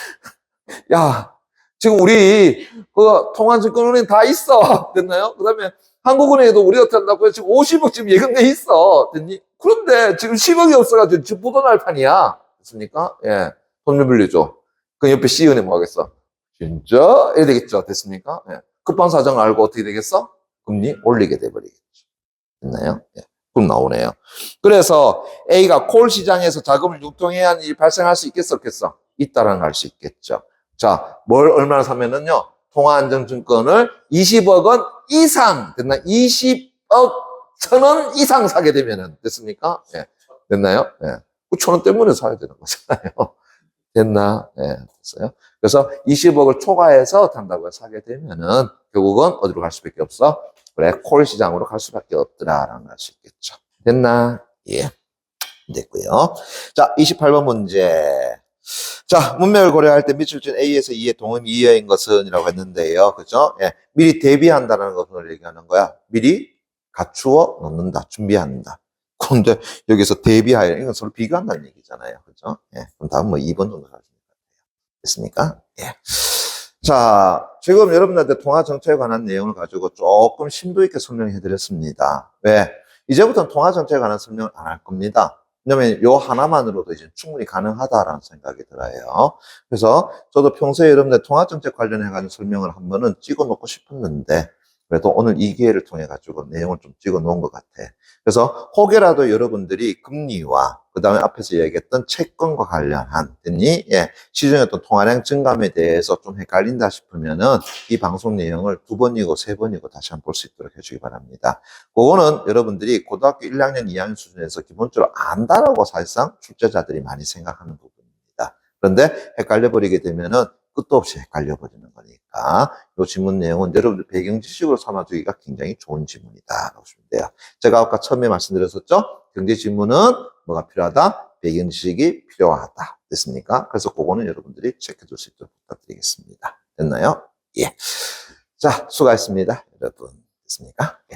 야, 지금 우리 그 통화증권은행 다 있어. 됐나요? 그 다음에 한국은행에도 우리 어떻게 한다고요? 지금 50억 지금 예금돼 있어. 됐니? 그런데 지금 10억이 없어가지고 지금 부도날 판이야. 됐습니까? 예. 돈 좀 빌려줘. 그 옆에 C은행 뭐 하겠어? 진짜? 이래 되겠죠. 됐습니까? 예. 급한 사정을 알고 어떻게 되겠어? 금리 올리게 돼버리겠죠. 됐나요? 예. 그럼 나오네요. 그래서 A가 콜 시장에서 자금을 유통해야 하는 일이 발생할 수 있겠어? 없겠어? 있다라는 걸 알 수 있겠죠. 자, 뭘 얼마나 사면은요? 통화안정증권을 20억 원 이상, 됐나? 20억 1,000원 이상 사게 되면은, 됐습니까? 예. 됐나요? 예. 그 1,000원 때문에 사야 되는 거잖아요. 됐나? 예. 됐어요. 그래서 20억을 초과해서 탄다고 사게 되면은, 결국은 어디로 갈 수밖에 없어? 그래, 콜 시장으로 갈 수밖에 없더라라는 걸 알 수 있겠죠. 됐나? 예. 됐고요. 자, 28번 문제. 자, 문맥을 고려할 때 미출준 A에서 E의 동음이 이하인 것은 이라고 했는데요. 그죠? 예. 미리 대비한다는 것을 얘기하는 거야. 미리 갖추어 놓는다. 준비한다. 그런데 여기서 대비하여, 이건 서로 비교한다는 얘기잖아요. 그죠? 예. 그럼 다음 뭐 2번 정도 가시면 돼요. 됐습니까? 예. 자, 지금 여러분들한테 통화정책에 관한 내용을 가지고 조금 심도 있게 설명해 드렸습니다. 왜? 이제부터는 통화정책에 관한 설명을 안 할 겁니다. 왜냐면 요 하나만으로도 이제 충분히 가능하다라는 생각이 들어요. 그래서 저도 평소에 여러분들 통화정책 관련해가지고 설명을 한 번은 찍어 놓고 싶었는데 그래도 오늘 이 기회를 통해 가지고 내용을 좀 찍어 놓은 것 같아. 그래서 혹여라도 여러분들이 금리와 그 다음에 앞에서 얘기했던 채권과 관련한 됐니? 예, 시중의 어떤 통화량 증감에 대해서 좀 헷갈린다 싶으면은 이 방송 내용을 2번이고 3번이고 다시 한번 볼 수 있도록 해주기 바랍니다. 그거는 여러분들이 고등학교 1학년, 2학년 수준에서 기본적으로 안다라고 사실상 출제자들이 많이 생각하는 부분입니다. 그런데 헷갈려 버리게 되면은 끝도 없이 헷갈려 버리는 거니까 이 지문 내용은 여러분들 배경 지식으로 삼아두기가 굉장히 좋은 지문이다라고 보시면 돼요. 제가 아까 처음에 말씀드렸었죠? 경제 지문은 뭐가 필요하다? 배경 지식이 필요하다. 됐습니까? 그래서 그거는 여러분들이 체크해 줄 수 있도록 부탁드리겠습니다. 됐나요? 예. 자, 수고하셨습니다. 여러분. 됐습니까? 예.